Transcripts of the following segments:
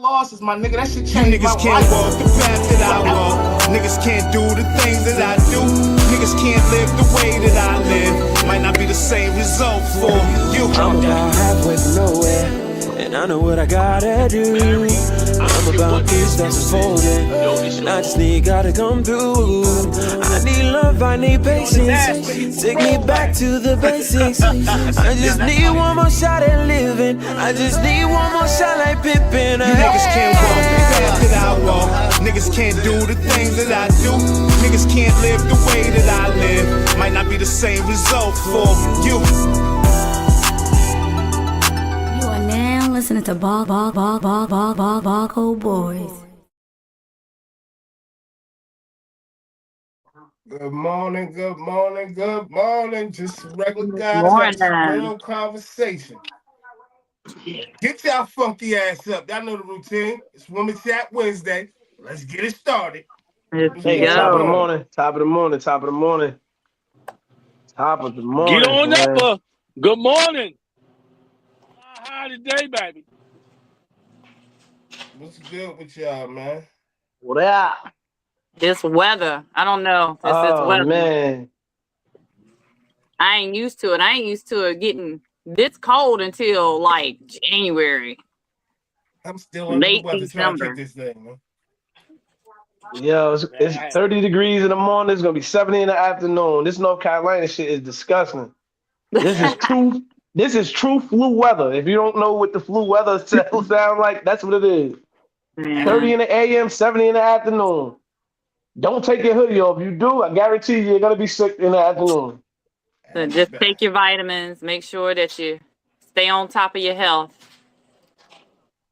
losses, my nigga. That shit You changed my niggas can't life. walk the path that I walk. Niggas can't do the things that I do. Niggas can't live the way that I live. Might not be the same result for you. I'm about halfway to nowhere, and I know what I gotta do. I'm about these steps unfolding, and I just need God to come through. I need love, I need patience. Take me back to the basics. I just need one more shot at living. I just need one more shot like Pippin. You niggas can't walk the path that I walk. Niggas can't do the things that I do. Niggas can't live the way that I live. Might not be the same result for you. You are now listening to Bog Boys. Good morning, good morning, good morning. Just regular guys having some real conversation. Get y'all funky ass up. Y'all know the routine. It's Women Chat Wednesday. Let's get it started. Hey, top of the morning, top of the morning, top of the morning. Top of the morning. Get on man. up. Good morning. How today, baby? What's good with y'all, man? What up? This weather, I don't know. This is weather. Man. I ain't used to it. I ain't used to it getting this cold until like January. I'm still under late the weather trying to December. kick this thing, man. Yo, it's 30 degrees in the morning. It's going to be 70 in the afternoon. This North Carolina shit is disgusting. This is true flu weather. If you don't know what the flu weather sounds like, that's what it is. Yeah. 30 in the AM, 70 in the afternoon. Don't take your hoodie off. You do, I guarantee you're going to be sick in the afternoon. So just take your vitamins. Make sure that you stay on top of your health.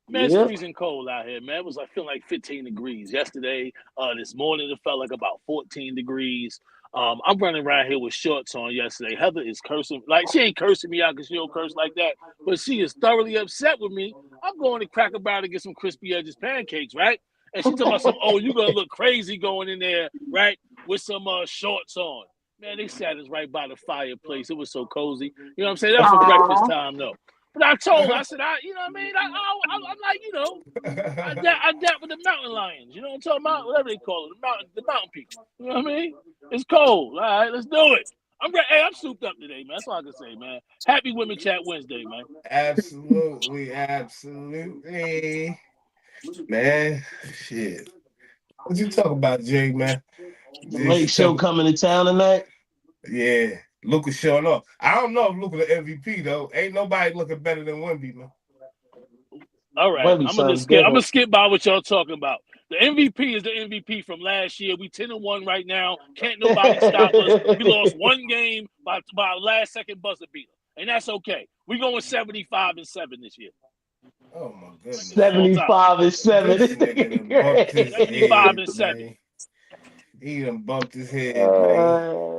Man, it's freezing cold out here, man. It was feeling like 15 degrees yesterday. This morning it felt like about 14 degrees. I'm running around here with shorts on yesterday. Heather is cursing. Like, she ain't cursing me out because she don't curse like that, but she is thoroughly upset with me. I'm going to Cracker Barrel to get some crispy edges pancakes, right? And she talking about you're going to look crazy going in there, right, with some shorts on. Man, they sat us right by the fireplace. It was so cozy. You know what I'm saying? That was for breakfast time, though. But I told her, I said, you know what I mean? I'm like, you know, I adapt with the mountain lions. You know what I'm talking about? Whatever they call it, the mountain people. You know what I mean? It's cold. All right, let's do it. I'm ready. Hey, I'm souped up today, man. That's all I can say, man. Happy Women Chat Wednesday, man. Absolutely, absolutely. Man, shit. What you talk about, Jay, man? Late show coming to town tonight? Yeah. Luka showing up. I don't know if Luka the MVP though. Ain't nobody looking better than Wemby, man. All right, I'm gonna skip by what y'all talking about. The MVP is the MVP from last year. We 10-1 right now. Can't nobody stop us. We lost one game by our last second buzzer beater, and that's okay. We going 75-7 this year. Oh my goodness. 75-7. This nigga done bumped his 75-7. Man. He done bumped his head, man.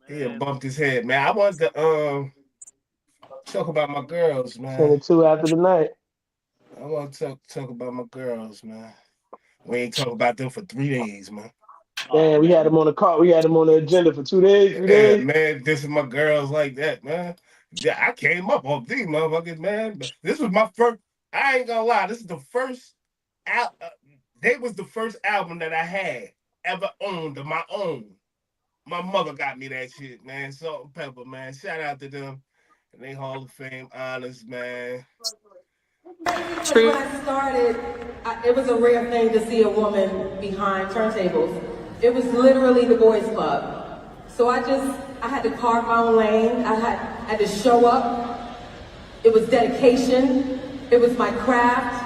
He done bumped his head, man. I wanted to talk about my girls, man. 22 after the night. I want to talk about my girls, man. We ain't talking about them for 3 days, man. Man, we had them on the call. We had them on the agenda for 2 days, 3 days. Yeah, man, this is my girls like that, man. Yeah, I came up on these motherfuckers, man. But this was my first. I ain't gonna lie. This is the first. They was the first album that I had ever owned of my own. My mother got me that shit, man. Salt and Pepper, man. Shout out to them and they Hall of Fame honors, man. When I started, it was a rare thing to see a woman behind turntables. It was literally the boys' club. So I had to carve my own lane. I had to show up. It was dedication. It was my craft.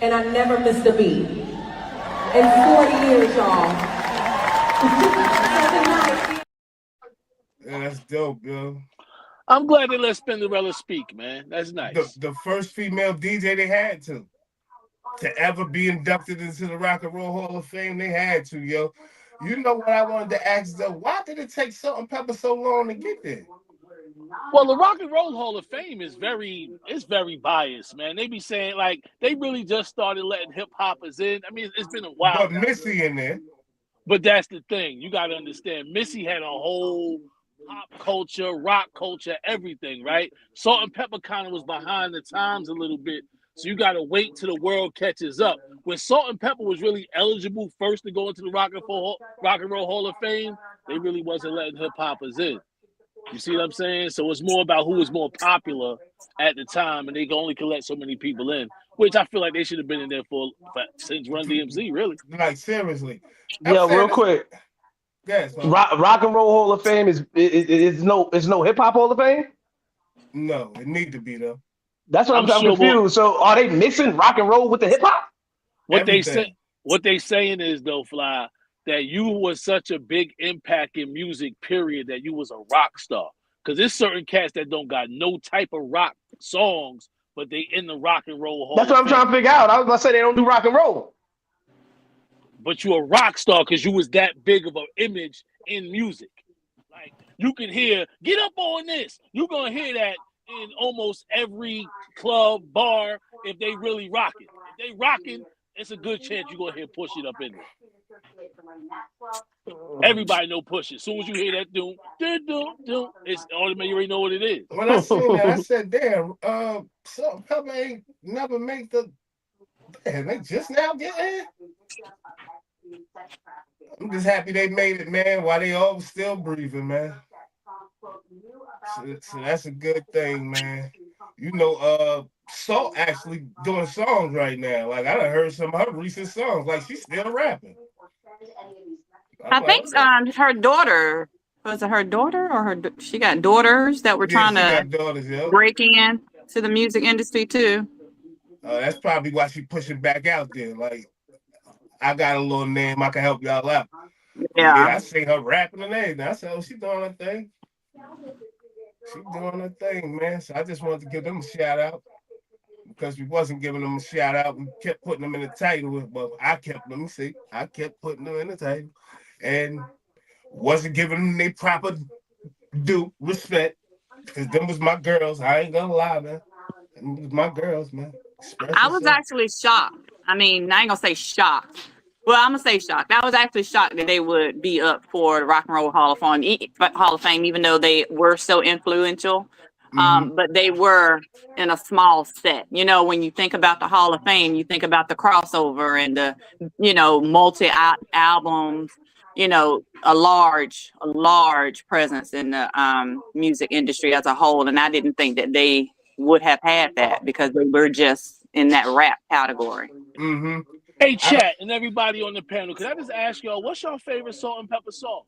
And I never missed a beat. In 40 years, y'all. Yeah, that's dope, yo. I'm glad they let Spinderella speak, man. That's nice. The first female DJ they had to ever be inducted into the Rock and Roll Hall of Fame, they had to, yo. You know what I wanted to ask though? Why did it take Salt and Pepper so long to get there? Well, the Rock and Roll Hall of Fame is very biased, man. They be saying like they really just started letting hip hoppers in. I mean, it's been a while. But Missy in there. But that's the thing. You got to understand. Missy had a whole pop culture, rock culture, everything, right? Salt and Pepper kind of was behind the times a little bit. So you got to wait till the world catches up. When Salt and Pepper was really eligible first to go into the Rock and Roll Hall of Fame, they really wasn't letting hip hoppers in. You see what I'm saying? So it's more about who was more popular at the time, and they can only let so many people in, which I feel like they should have been in there for since Run DMC, really. Like seriously. Yeah, real quick. Yes, Rock and Roll Hall of Fame is no Hip Hop Hall of Fame. No, it need to be though. That's what I'm sure confused. So are they mixing rock and roll with the hip hop? What they saying is though, Fly, that you was such a big impact in music, period, that you was a rock star. Because there's certain cats that don't got no type of rock songs, but they in the Rock and Roll Hall. That's what I'm trying to figure out. I was about to say they don't do rock and roll. But you a rock star because you was that big of an image in music. Like you can hear, get up on this. You're gonna hear that in almost every club, bar, if they really rocking. If they rocking, it's a good chance you're gonna hear Push It up in there. Everybody know Push It. As soon as you hear that doom, it's automatically you already know what it is. When I seen that, I said, damn, Salt and Pepper ain't never make the. Damn, they just now get in. I'm just happy they made it, man, while they all still breathing, man. So that's a good thing, man. You know, Salt actually doing songs right now. Like I done heard some of her recent songs. Like she's still rapping. I think her daughter, was it her daughter or she got daughters that were trying to break in to the music industry too. That's probably why she pushing back out there. Like, I got a little name, I can help y'all out. Yeah, I seen her rapping and everything. I said, oh, she doing her thing. She doing her thing, man. So I just wanted to give them a shout out because we wasn't giving them a shout out. We kept putting them in the title. But I kept putting them in the title and wasn't giving them their proper due respect because them was my girls. I ain't gonna lie, man. Them was my girls, man. I was actually shocked. I mean, I ain't gonna say shocked. Well, I'm gonna say shocked. I was actually shocked that they would be up for the Rock and Roll Hall of Fame, even though they were so influential. But they were in a small set. You know, when you think about the Hall of Fame, you think about the crossover and the, multi albums. A large presence in the music industry as a whole, and I didn't think that they would have had that because they were just in that rap category. Mm-hmm. Hey, chat and everybody on the panel, can I just ask y'all, what's your favorite Salt and Pepper song?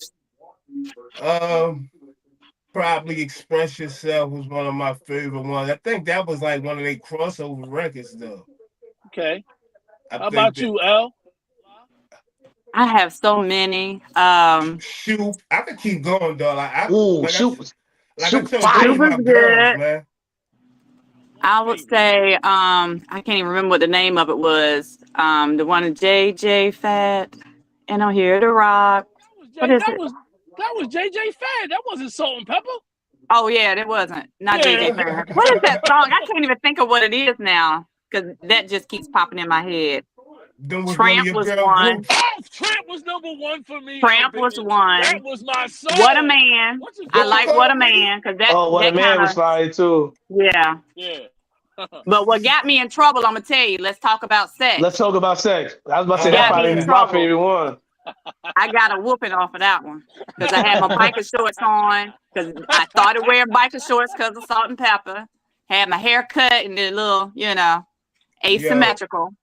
Probably Express Yourself was one of my favorite ones. I think that was like one of their crossover records, though. Okay. How about you, L? I have so many. Shoot, I could keep going, though. Shoot fire, my girls, man. I would say, I can't even remember what the name of it was. The one of JJ Fat, and I'm here to rock. That was JJ Fad. That wasn't Salt and Pepper. Oh yeah, it wasn't. Not JJ Fad. What is that song? I can't even think of what it is now because that just keeps popping in my head. Tramp was one. Tramp was number one for me. Tramp was one. That was my song. What a Man. I like What a Man because that. Oh, What a Man was fire too. Yeah. Yeah. But what got me in trouble, I'm gonna tell you. Let's talk about sex. Let's talk about sex. I was about to say that probably was my favorite one. I got a whooping off of that one because I had my biker shorts on because I started wearing biker shorts because of Salt and Pepper. Had my hair cut and a little, asymmetrical.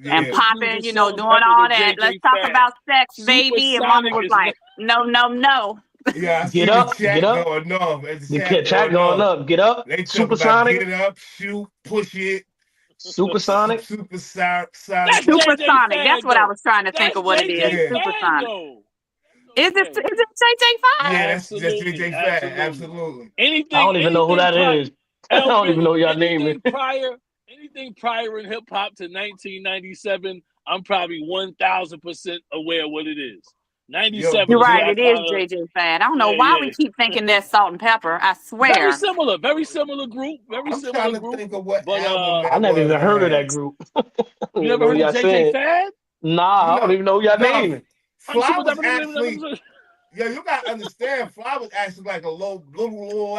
And popping, doing all that. Let's talk about sex, baby. And Mama was like, no. Yeah, get up. Going off. The chat going up. Get up. Supersonic. Get up, shoot, push it. Supersonic. Supersonic. That's what I was trying to think of what it is. Yeah. Supersonic. Is it JJ Fad? Yeah, that's JJ Fad. Absolutely. I don't even know who that is. I don't even know y'all name it. Anything prior in hip hop to 1997, I'm probably 1,000% aware of what it is. 97. You're right. It is JJ Fad. I don't know why we keep thinking that's Salt and Pepper. I swear. Very similar group. I'm trying to think of what album. I never even heard of that group. You never heard of JJ Fad? Nah, I don't even know y'all name. Fly was actually. Yo, you gotta understand, Fly was actually like a little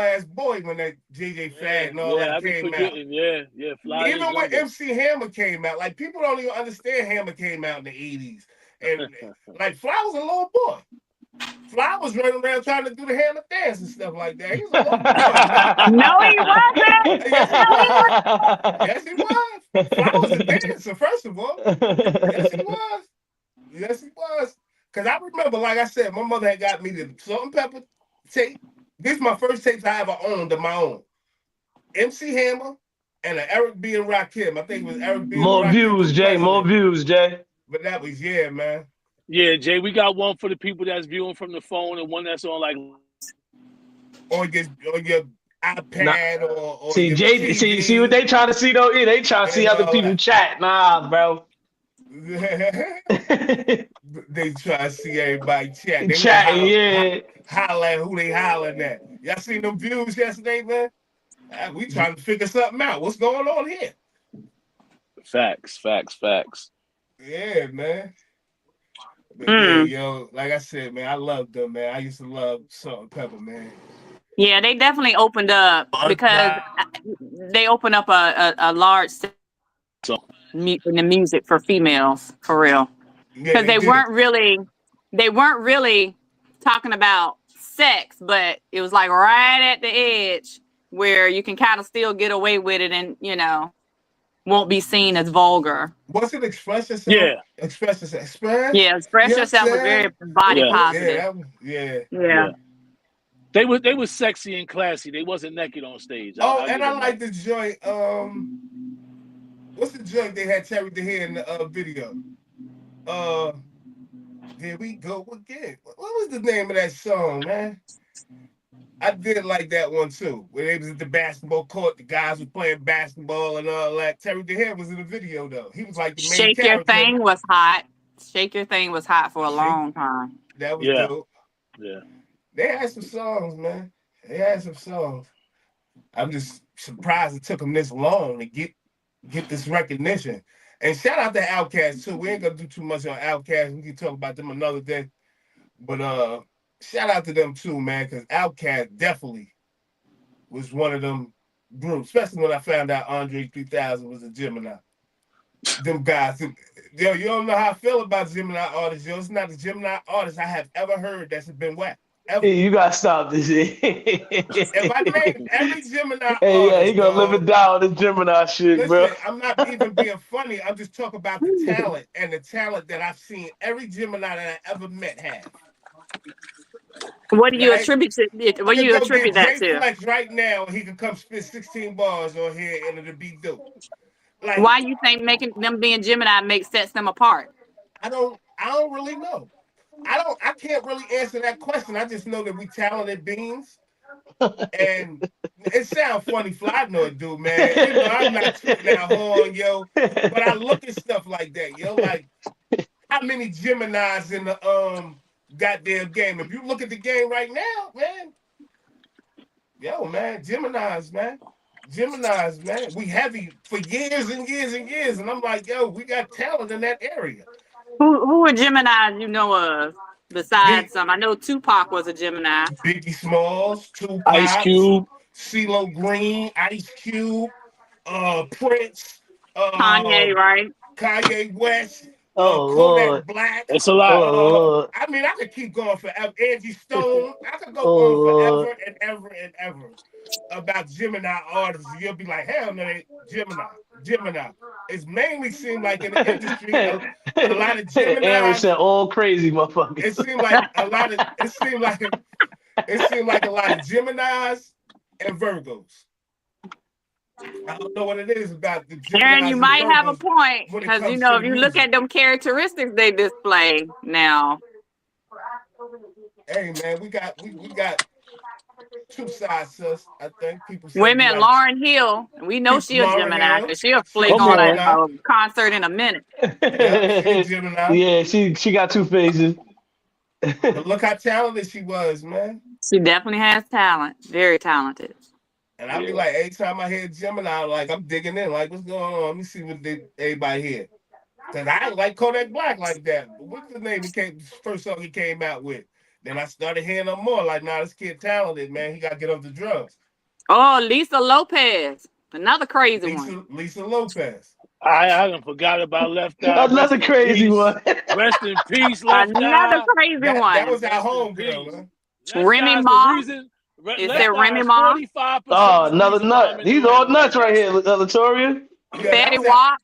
ass boy when that JJ Yeah, Fad and all yeah, that I be came out. forgetting. Yeah, yeah, Fly is Even when younger. MC Hammer came out, like people don't even understand Hammer came out in the 80s. And like Fly was a little boy. Fly was running around trying to do the Hammer dance and stuff like that. He was a little boy, man. No, he wasn't. Yes, he No, he was. wasn't. Yes, he was. Fly was a dancer, first of all. Yes, he was. Yes, he was. Because I remember, like I said, my mother had got me the salt and pepper tape. This is my first tapes I ever owned of my own. MC Hammer and an Eric B. and Rakim. I think it was Eric B. and More Rakim for views, Jay. More president. views, Jay. But that was, yeah, man. Yeah, Jay, we got one for the people that's viewing from the phone and one that's on like. On your Nah. iPad or See, your Jay. See what TV. they trying to see though. Yeah, they trying to see And other all people that. chat. Nah, bro. They try to see everybody chat. They want to Chatting, yeah. holler at who they hollering at. Y'all seen them views yesterday, man? We trying to figure something out. What's going on here? Facts, facts, facts. Yeah, man. But yeah, Mm. yo, like I said, man, I love them, man. I used to love Salt and Pepper, man. Yeah, they definitely opened up because they opened up a large So in the music for females for real. Yeah, Because they did. they weren't really talking about sex, but it was like right at the edge where you can kind of still get away with it and won't be seen as vulgar. What's it? Express yourself. yeah, Express yourself. Express Yeah, express yourself was very yourself. body yeah, positive. Yeah. Yeah. yeah. They was sexy and classy. They wasn't naked on stage. Oh, I'll and give I them that. like the joint. What's the joint they had Terry the Hair in the video? Uh, Here we go again. What was the name of that song, man? I did like that one too. Where they was at the basketball court, the guys were playing basketball and all that. Terry the Hair was in the video though. He was like the main Shake Your character. Thing was hot. Shake Your Thing was hot for a Shake. long time. That was Yeah, dope. yeah. They had some songs, man. They had some songs. I'm just surprised it took them this long to get this recognition. And shout out to Outkast too. We ain't gonna do too much on Outkast. We can talk about them another day. But shout out to them too, man, because Outkast definitely was one of them groups, especially when I found out Andre 3000 was a Gemini. Them guys, yo, you don't know how I feel about Gemini artists, yo. It's not a Gemini artist I have ever heard that's been whack. Ever. Hey, you gotta stop this. If I name every Gemini Hey, yeah, he artist, gonna live dog, it down this Gemini shit, bro. listen, I'm not even being funny. I'm just talking about the talent and the talent that I've seen every Gemini that I ever met have. What do you Right? attribute it? I What do could you go get attribute that Jay to? Flex right now and he could come spit 16 bars on here and it'll be dope. Like Why you think making them being Gemini sets them apart? I don't really know. I can't really answer that question. I just know that we talented beings. And it sounds funny, Fly. I know it do, man. You know, I'm not tooting that horn, yo. But I look at stuff like that, yo. Like how many Geminis in the goddamn game? If you look at the game right now, man, yo, man, Geminis, man. Geminis, man. We heavy for years and years and years. And I'm like, yo, we got talent in that area. Who are Geminis you know of Big besides some? I know Tupac was a Gemini. Biggie Smalls, Ice Tupac, Cube. CeeLo Green, Ice Cube, Prince, Kanye, right? Kanye West, Oh Kodak Lord. Black. It's a lot. Oh Lord. I mean, I could keep going forever. Angie Stone. I could go Oh on Lord. forever and ever and ever about Gemini artists. You'll be like, hell no, they Gemini. Gemini. It's mainly seemed like in the industry, a lot of Aaron Geminis. said all crazy motherfuckers. It seemed like a lot of. It seemed like a lot of Geminis and Virgos. I don't know what it is about the Aaron, Geminis you and might have a Virgos point when it because comes to the if you look music. at them characteristics they display now. Hey man, we got two sides to us. I think people say we Women, like Lauren Hill, we know she a Lauren Gemini Hill. because she'll She a flick Come on on. Gemini. a concert in a minute. Yep, she a Gemini. Yeah, she got two faces. But look how talented she was, man. She definitely has talent. Very talented. And I'll be Yeah. like, every time I hear Gemini, like I'm digging in, like what's going on? Let me see what everybody here. Cause I ain't like Kodak Black like that. What's the name he came first song he came out with? Then I started hearing them more. Like, nah, this kid talented, man. He got to get off the drugs. Oh, Lisa Lopez, another crazy one. Lisa Lopez. I done forgot about Left Eye. Another crazy one. Rest in peace, Left Another Eye. crazy That one. was our homegirl, man. Remy Left Ma. Eye's the reason. Is Left there Remy Eye's Ma? 45% Oh, the another reason why I'm nut. in These Atlanta all nuts right right here, Latoria. Yeah, Fetty Wap.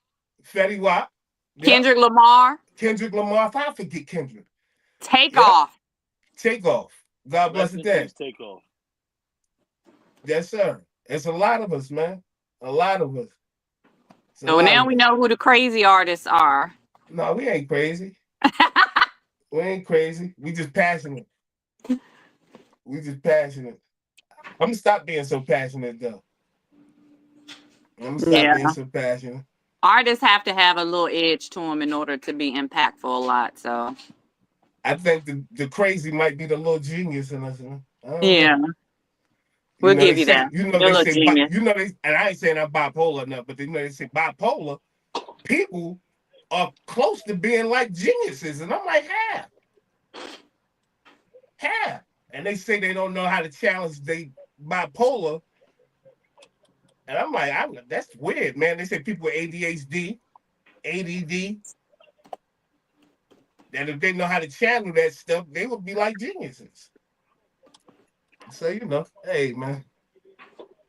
Fetty Wap. Yep. Kendrick Lamar. Kendrick Lamar. If I forget Kendrick. Takeoff. Takeoff. God bless the dead. Takeoff. Yes, sir. It's a lot of us, man. A lot of us. So now we know who the crazy artists are. No, we ain't crazy. We ain't crazy. We just passionate. We just passionate. I'm gonna stop being so passionate, though. I'm gonna stop being so passionate. Artists have to have a little edge to them in order to be impactful a lot. So I think the crazy might be the little genius in us. Yeah. We'll give you that. You know, they say, and I ain't saying I'm bipolar enough, but they say bipolar people are close to being like geniuses. And I'm like, half. And they say they don't know how to challenge they bipolar. And I'm like, that's weird, man. They say people with ADHD, ADD, that if they know how to channel that stuff, they would be like geniuses. So, hey, man.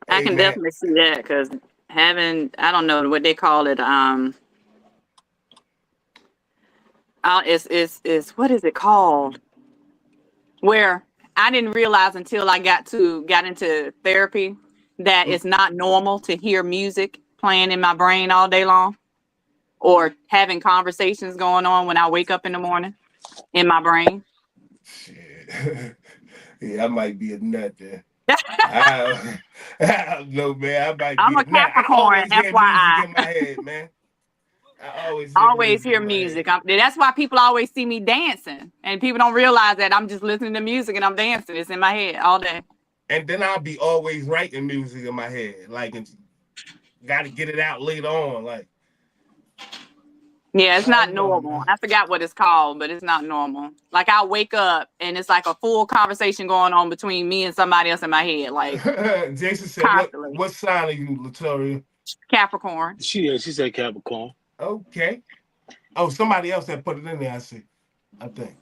I can definitely see that because I don't know what they call it. It's what is it called? Where I didn't realize until I got into therapy that it's not normal to hear music playing in my brain all day long or having conversations going on when I wake up in the morning in my brain. Shit. Yeah, I might be a nut there. I don't know, man. I'm a Capricorn, FYI. Music in my head, man. I always hear music. That's why people always see me dancing, and people don't realize that I'm just listening to music and I'm dancing. It's in my head all day. And then I'll be always writing music in my head, like, got to get it out later on, like. Yeah, it's not normal. I forgot what it's called, but it's not normal. Like I wake up and it's like a full conversation going on between me and somebody else in my head. Like Jason said, what sign are you, Latoria? Capricorn. She said Capricorn. Okay. Oh, somebody else that put it in there, I see. I think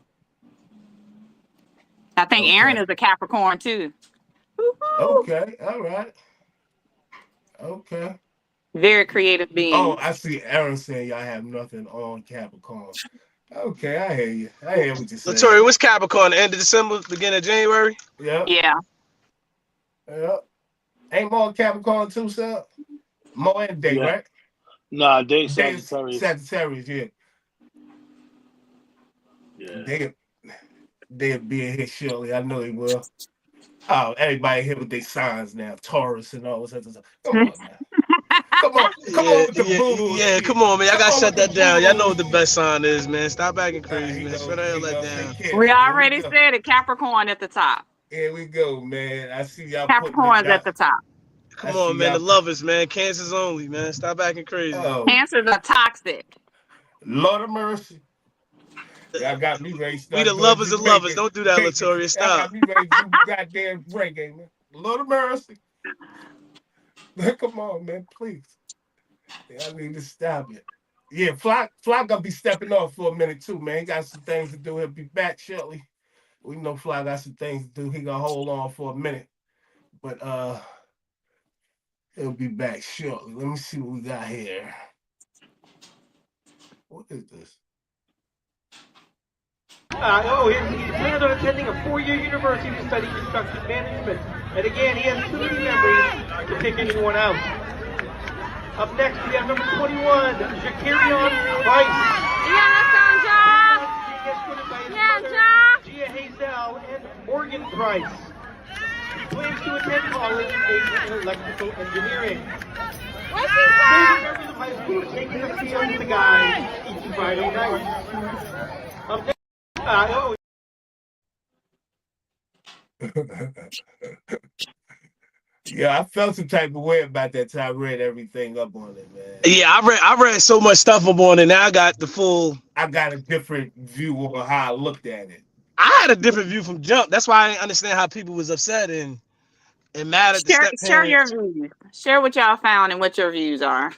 Aaron is a Capricorn too. Woo-hoo. Okay, all right. Okay. Very creative being. Oh, I see Aaron saying y'all have nothing on Capricorn. Okay, I hear you. I hear what you're saying. Latoria, what's Capricorn? The end of December, beginning of January? Yeah. Yeah. Ain't more Capricorn too, sir? More and day, right? Nah, day Sagittarius. Sagittarius, yeah. They'll be in here shortly. I know they will. Oh, everybody here with their signs now. Taurus and all this other stuff. Come on, man. Come on with the boo. Yeah, come on, man. Y'all gotta shut that down. Y'all know what the best sign is, man. Stop acting crazy, man. Shut the hell that down. We already said it. Capricorn at the top. Here we go, man. I see y'all. Capricorn's at the top. Come on, man. The lovers, man. Cancers only, man. Stop acting crazy. Cancers are toxic. Lord of mercy. Y'all got me ready. We the lovers of lovers. Don't do that, Latoria. Stop. Got me ready to do goddamn reggae, man. Lord of mercy. Come on, man, please. I need to stop it. Yeah, Flock gonna be stepping off for a minute too, man. He got some things to do. He'll be back shortly. We know Flock got some things to do. He gonna hold on for a minute, but he'll be back shortly. Let me see what we got here. What is this? He plans on attending a 4-year university to study construction management. And again, he has too many memories to pick anyone out. Up next, we have number 21, Jakarion Price. Gia Hazel and Morgan Price. He plans to attend college and major in electrical engineering. Favorite members of high school are taking the field with the guys each Friday night. Up next, Yeah, I felt some type of way about that time I read everything up on it, man. Yeah, I read so much stuff up on it. Now I got a different view of how I looked at it. I had a different view from jump. That's why I didn't understand how people was upset and mad at the Share your step-parents. views. Share what y'all found and what your views are.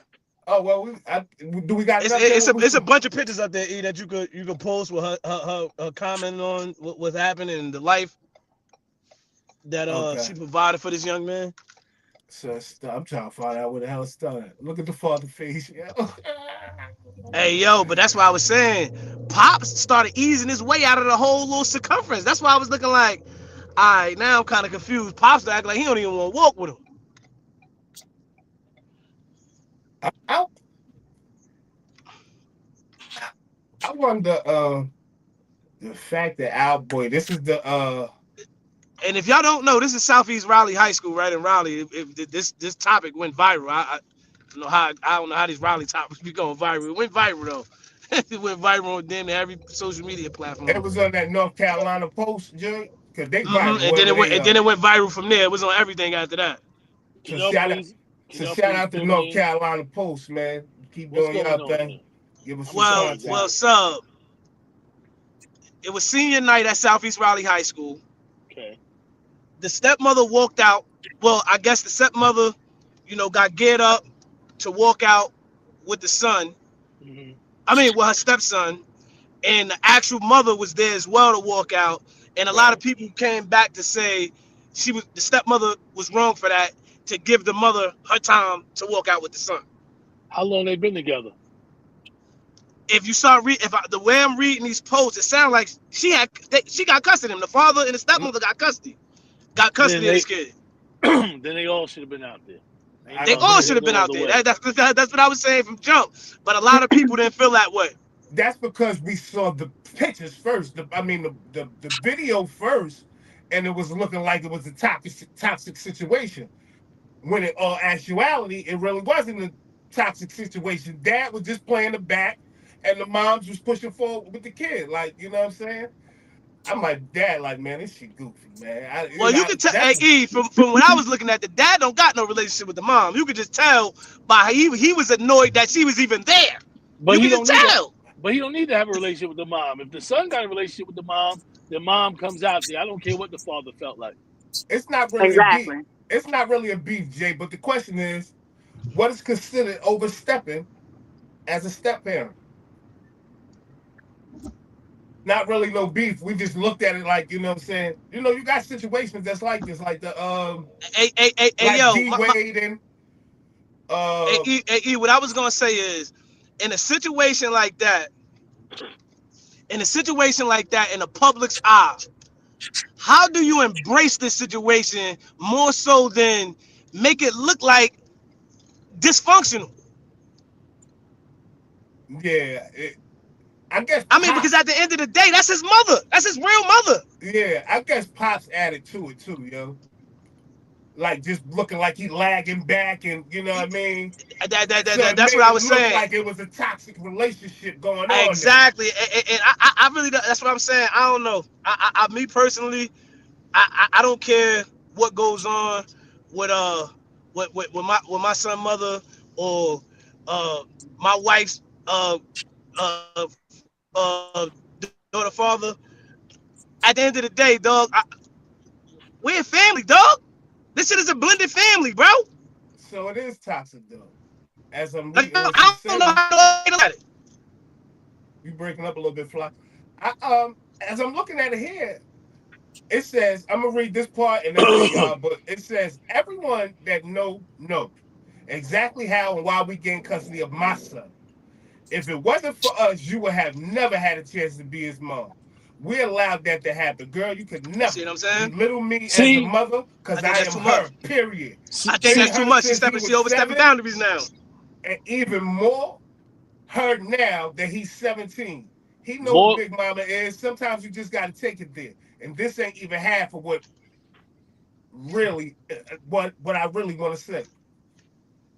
Oh well, do we got it up there? It's a bunch of pictures up there, E, that you could post with her commenting on what's happening in the life that Okay. she provided for this young man. So I'm trying to find out where the hell it started. Look at the father face, yo. Hey yo, but that's why I was saying, Pops started easing his way out of the whole little circumference. That's why I was looking like, all right, now I'm kind of confused. Pops act like he don't even want to walk with him. I, I wonder the fact that our boy, this is the And if y'all don't know, this is Southeast Raleigh High School, right in Raleigh. If this topic went viral, I don't know how these Raleigh topics be going viral. It went viral though. It went viral on damn near every social media platform. it was on that North Carolina Post joint because they viral And then wherever they it went viral from there. It was on everything after that. So Can y'all please shout out to fill North me in? Carolina Post, man. Keep What's doing going your on thing. there? Give us some Well, content. sub. It was senior night at Southeast Raleigh High School. Okay. The stepmother walked out. Well, I guess the stepmother, got geared up to walk out with the son. Mm-hmm. I mean, with her stepson, and the actual mother was there as well to walk out. And a lot of people came back to say the stepmother was wrong for that, to give the mother her time to walk out with the son. How long they been together? If you start the way I'm reading these posts, it sounds like she got custody of him. The father and the stepmother got custody of this kid. Then they all should have been out there. They all should have been out there. That's what I was saying from jump. But a lot of people didn't feel that way. That's because we saw the pictures first. The video first, and it was looking like it was a toxic situation. When in all actuality, it really wasn't a toxic situation. Dad was just playing the back, and the moms was pushing forward with the kid. Like, you know what I'm saying? I'm like, Dad, like, man, this shit goofy, man. You could tell, hey, from when I was looking at the dad don't got no relationship with the mom. You could just tell by he was annoyed that she was even there. But you could just tell. But he don't need to have a relationship with the mom. If the son got a relationship with the mom comes out there. I don't care what the father felt like. It's not really a beef. It's not really a beef, Jay. But the question is, what is considered overstepping as a step parent? Not really no beef. We just looked at it like, you know what I'm saying? You got situations that's like this, like the D-Wade and what I was gonna say is, in a situation like that, in the public's eye, how do you embrace this situation more so than make it look like dysfunctional? Yeah, I guess. Because at the end of the day, that's his mother. That's his real mother. Yeah, I guess Pops added to it too, yo. Like just looking like he lagging back, and you know what I mean. That's what I was saying. Like it was a toxic relationship going on. Exactly, and I really, that's what I'm saying. I don't know. Me personally, I don't care what goes on with my son mother or my wife's daughter father. At the end of the day, dog, we're a family, dog. This shit is a blended family, bro. So it is toxic, though. As I'm reading, I don't know how to look at it. You breaking up a little bit, Fly. As I'm looking at it here, it says, I'm gonna read this part and that's y'all, but it says everyone that know exactly how and why we gain custody of my son. If it wasn't for us, you would have never had a chance to be his mom. We allowed that to happen. Girl, you could never belittle me as a mother because I am her, period. I think that's too much. She overstepping boundaries now. And even more, her now that he's 17. He knows who Big Mama is. Sometimes you just got to take it there. And this ain't even half of what I really want to say.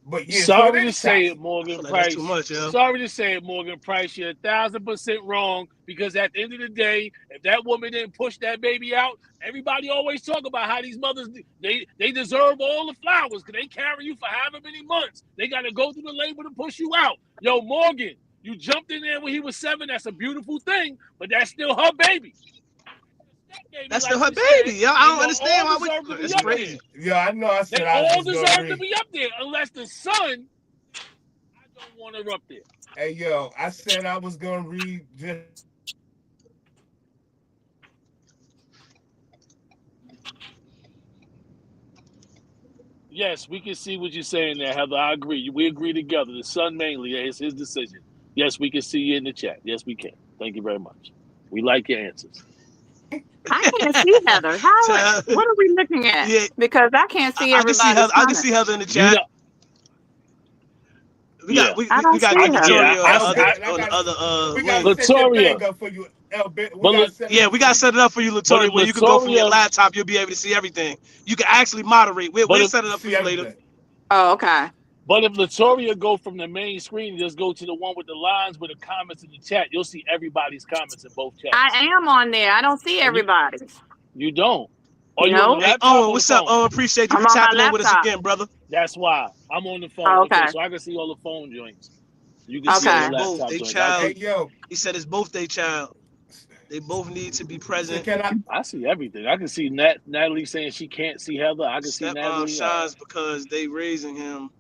But yeah, sorry to say it, Morgan Price. Too much, yo. Sorry to say it, Morgan Price. You're 1,000% wrong because at the end of the day, if that woman didn't push that baby out, everybody always talk about how these mothers they deserve all the flowers because they carry you for however many months. They got to go through the labor to push you out. Yo, Morgan, you jumped in there when he was 7. That's a beautiful thing, but that's still her baby. That's still her baby. Yo, I don't understand why it's crazy. Yeah, I know. I said They I all was gonna deserve to read. be up there, unless the son, I don't want her up there. Hey, yo, I said I was gonna read just. Yes, we can see what you're saying there, Heather. I agree. We agree together. The son mainly, it's his decision. Yes, we can see you in the chat. Yes, we can. Thank you very much. We like your answers. I can't see Heather. What are we looking at? Yeah, Because I can't see I can see everybody's Heather. I can comments. see Heather in the You chat. know, We yeah. got we, I we, don't we got see her. Victoria I, on I the got. other We link. gotta set that Latoria. thing up for you, L-Bit. We But gotta set it Yeah, up we for got to you. set it up for you, but if Latoria, where you can go from your Latoria, laptop. You'll be able to see everything. You can actually moderate. We'll but if set it up for See you later. everything. Oh, okay. but if Latoria go from the main screen and just go to the one with the lines with the comments in the chat, you'll see everybody's comments in both chats. I am on there. I don't see And everybody's. you don't. Are you on the No, Hey, laptop Owen, or the what's up? phone? Owen, appreciate you I'm for on my tapping in with us laptop. again, brother. That's why I'm on the phone. Oh, Okay, okay. so I can see all the phone joints. You can He see said all Okay. the it's both. laptop They joints. child. Hey, yo. He said it's both they child. They both need to be So present. can I? I see everything. I can see Natalie saying she can't see Heather. I can see Stepmom Natalie. shines because they raising him,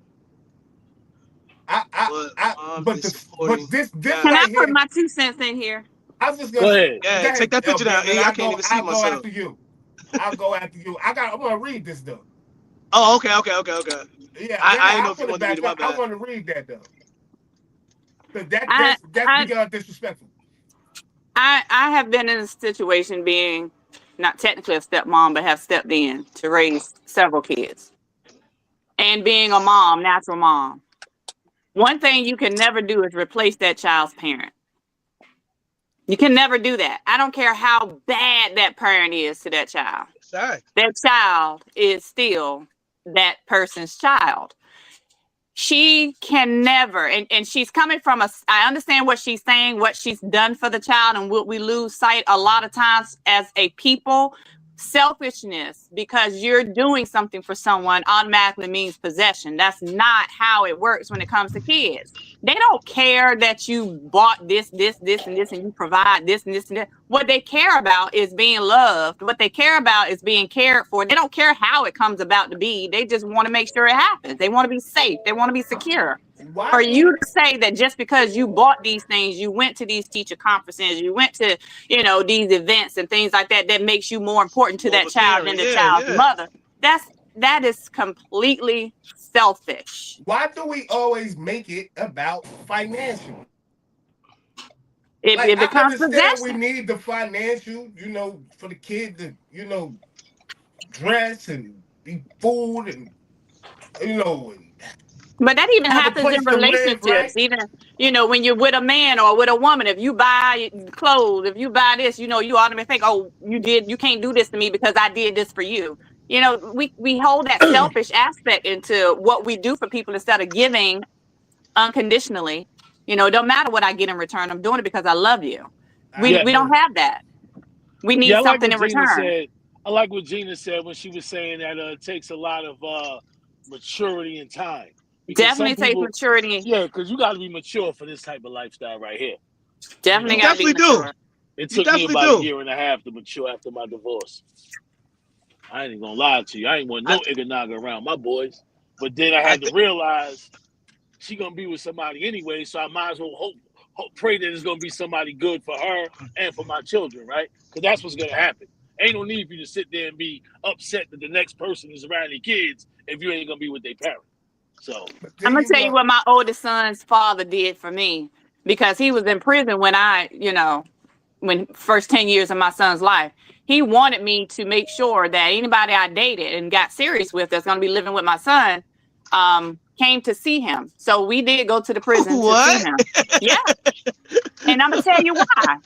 I, I, but I. moms But they the, but supporting this Can God. I right put here. my 2 cents in here? I was just Go gonna ahead. go Yeah, take ahead, that picture down. L-Bit, and I can't even see I'll go myself. after you. I'll go after you. I'm gonna read this though. Oh, okay. Yeah, I didn't know I'll if you put it wanted to read back it. My up. I bad. want to read that though. Cause I that's I beyond disrespectful. I have been in a situation being not technically a stepmom, but have stepped in to raise several kids. And being a mom, natural mom. One thing you can never do is replace that child's parent. You can never do that. I don't care how bad that parent is to that child. Sorry. That child is still that person's child. She can never, and she's coming from I understand what she's saying, what she's done for the child, and what we lose sight a lot of times as a people. Selfishness, because you're doing something for someone, automatically means possession. That's not how it works when it comes to kids. They don't care that you bought this, and this, and you provide this and this and that. What they care about is being loved. What they care about is being cared for. They don't care how it comes about to be. They just want to make sure it happens. They want to be safe. They want to be secure. Why For do you to say that just because you bought these things, you went to these teacher conferences, you went to, these events and things like that, that makes you more important to More of that a child parent. than the Yeah, child's yeah. mother. That is completely selfish. why do we always make it about financial? Like It I becomes understand we possession. need the financial, for the kid to, dress and be food and and But that even have a happens in place to live, relationships. right? Even, when you're with a man or with a woman, if you buy clothes, if you buy this, you automatically think, oh, you can't do this to me because I did this for you. We hold that selfish aspect into what we do for people instead of giving unconditionally. It don't matter what I get in return. I'm doing it because I love you. We I Yeah, we don't agree. have that. We need yeah. I like something what in Gina return. said. I like what Gina said when she was saying that it takes a lot of maturity and time, because some Definitely takes people, maturity. yeah, because you got to be mature for this type of lifestyle right here. Definitely You got to be definitely do. mature. It You took me definitely about a do. year and a half to mature after my divorce. I ain't even gonna lie to you. I ain't want I, no Iganaga around my boys. But then I I had to think. realize she gonna be with somebody anyway, so I might as well pray that it's gonna be somebody good for her and for my children, right? Because that's what's gonna happen. Ain't no need for you to sit there and be upset that the next person is around your kids if you ain't gonna be with their parent. So But I'm then gonna you tell you go, what my oldest son's father did for me, because he was in prison when first 10 years of my son's life. He wanted me to make sure that anybody I dated and got serious with that's gonna be living with my son came to see him. So we did go to the prison to see What? him. Yeah. And I'm gonna tell you why.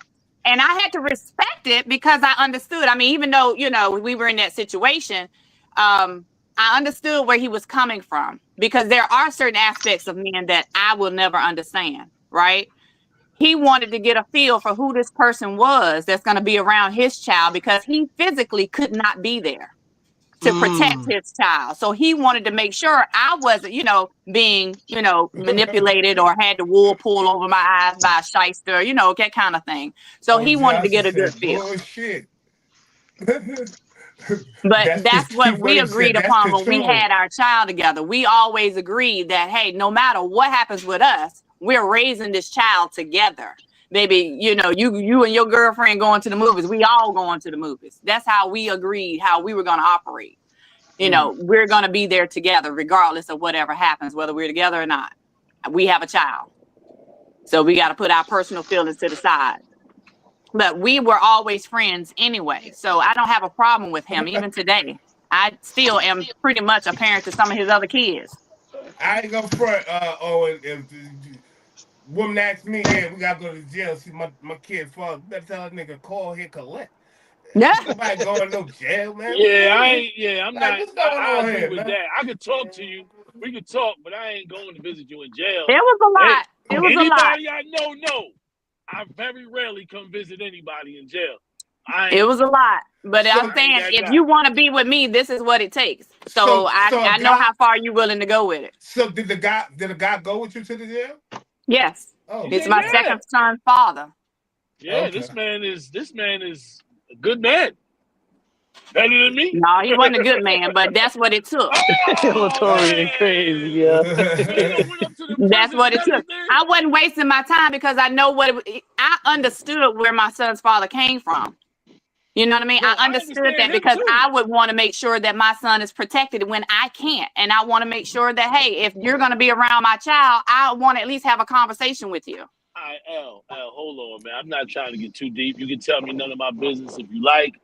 And I had to respect it because I understood. I mean, even though, we were in that situation, I understood where he was coming from, because there are certain aspects of men that I will never understand, right? He wanted to get a feel for who this person was that's going to be around his child, because he physically could not be there to protect Mm. his child. So he wanted to make sure I wasn't, being, manipulated or had the wool pulled over my eyes by a shyster, that kind of thing. So oh, he wanted to Johnson get a good said feel. bullshit. But that's what Keith we Williams said. agreed That's upon when we control. had our child together. We always agreed that, hey, no matter what happens with us, we're raising this child together. Baby, you know, you and your girlfriend going to the movies. We all going to the movies. That's how we agreed how we were going to operate. You know, we're going to be there together regardless of whatever happens, whether we're together or not. We have a child. So we got to put our personal feelings to the side. But we were always friends anyway. So I don't have a problem with him even today. I still am pretty much a parent to some of his other kids. I ain't gonna front. If the woman asks me, yeah, we gotta go to jail. See my kid fall. Better tell that nigga call here collect. Yeah. Ain't nobody going no jail, man. I'm Like, not. what's going I on agree here, with man? that. I could talk to you. We could talk, but I ain't going to visit you in jail. It was a Hey, lot. It was a lot. anybody I know, I very rarely come visit anybody in jail. It was a lot. But I'm saying, if you want to be with me, this is what it takes. So I know how far you're willing to go with it. So did the guy go with you to the jail? Yes. Oh, It's my second son's father. Yeah, okay. This man is a good man. Better than me. No, he wasn't a good man, but that's what it took. Latoria crazy, yeah. That's what it took. I wasn't wasting my time because I know I understood where my son's father came from. You know what I mean? I understood that because I would want to make sure that my son is protected when I can't. And I want to make sure that, hey, if you're going to be around my child, I want to at least have a conversation with you. L, hold on, man. I'm not trying to get too deep. You can tell me none of my business if you like.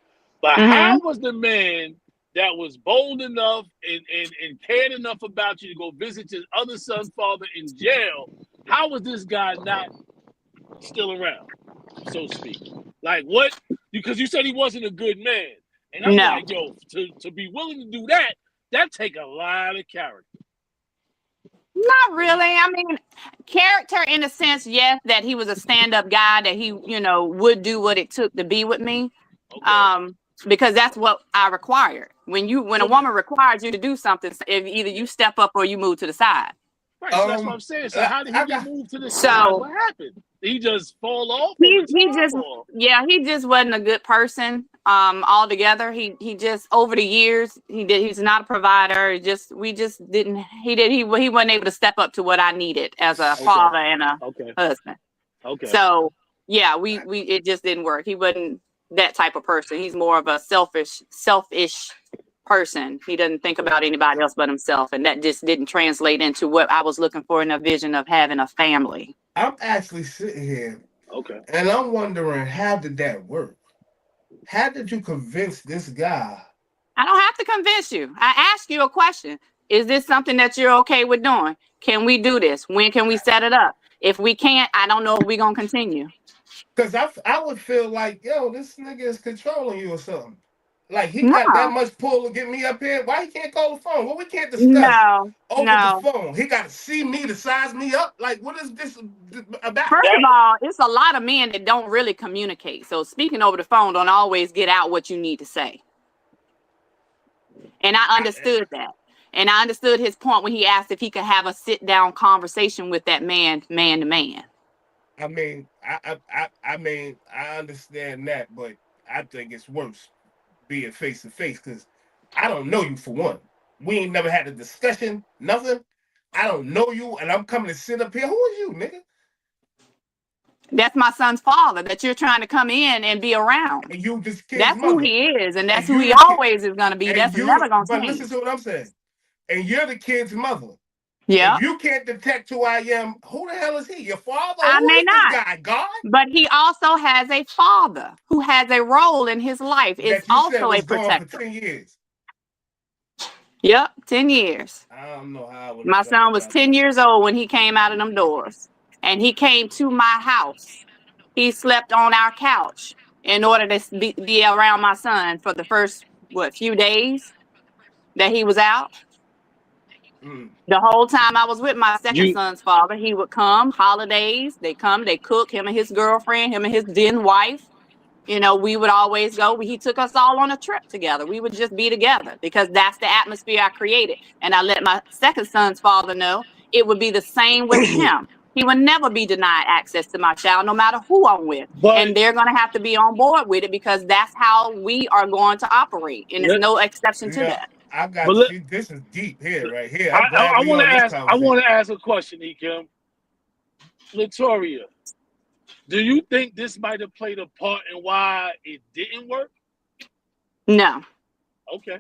But how was the man that was bold enough and cared enough about you to go visit his other son's father in jail? How was this guy not still around, so to speak? Like, what? Because you said he wasn't a good man. And I'm like, yo, to be willing to do that take a lot of character. Not really. I mean, character in a sense, yes, that he was a stand-up guy, that he, you know, would do what it took to be with me. Okay. Because that's what I required. When a woman requires you to do something, if either you step up or you move to the side. Right, so that's what I'm saying. So how did he get moved to the side? What happened? Did he just fall off? He just wasn't a good person altogether. He just over the years he's not a provider. He wasn't able to step up to what I needed as a father and a husband. Okay. So yeah, it just didn't work. He wasn't that type of person. He's more of a selfish person. He doesn't think about anybody else but himself, and that just didn't translate into what I was looking for in a vision of having a family. I'm actually sitting here, and I'm wondering, how did that work? How did you convince this guy? I don't have to convince you. I ask you a question. Is this something that you're okay with doing? Can we do this? When can we set it up? If we can't, I don't know if we're gonna continue. Because I would feel like, yo, this nigga is controlling you or something. Like, he got that much pull to get me up here. Why he can't call the phone? Well, we can't discuss over the phone. He got to see me to size me up. Like, what is this about? First of all, it's a lot of men that don't really communicate. So speaking over the phone don't always get out what you need to say. And I understood that. And I understood his point when he asked if he could have a sit-down conversation with that man to man. I mean, I understand that, but I think it's worse being face to face, because I don't know you for one. We ain't never had a discussion, nothing. I don't know you, and I'm coming to sit up here. Who are you, nigga? That's my son's father that you're trying to come in and be around. And you this kid's That's mother. Who he is, and that's who he always is going to be. That's never going to change. But listen to what I'm saying. And you're the kid's mother. Yeah. If you can't detect who I am, who the hell is he? Your father? I may not. This guy? God? But he also has a father who has a role in his life. Is also a protector. For 10 years. Yep, 10 years. I don't know how. My son was 10 years old when he came out of them doors. And he came to my house. He slept on our couch in order to be around my son for the first, few days that he was out. The whole time I was with my second son's father, he would come, holidays, they cook, him and his girlfriend, him and his then wife. You know, we would always go. He took us all on a trip together. We would just be together because that's the atmosphere I created. And I let my second son's father know it would be the same with him. He would never be denied access to my child, no matter who I'm with. But And they're going to have to be on board with it because that's how we are going to operate. And there's no exception to Yeah, that. I got but to see. This is deep here, right here. I'm glad I we want to on this ask. I want conversation. to ask a question, Ekim. Latoria, do you think this might have played a part in why it didn't work? No. Okay.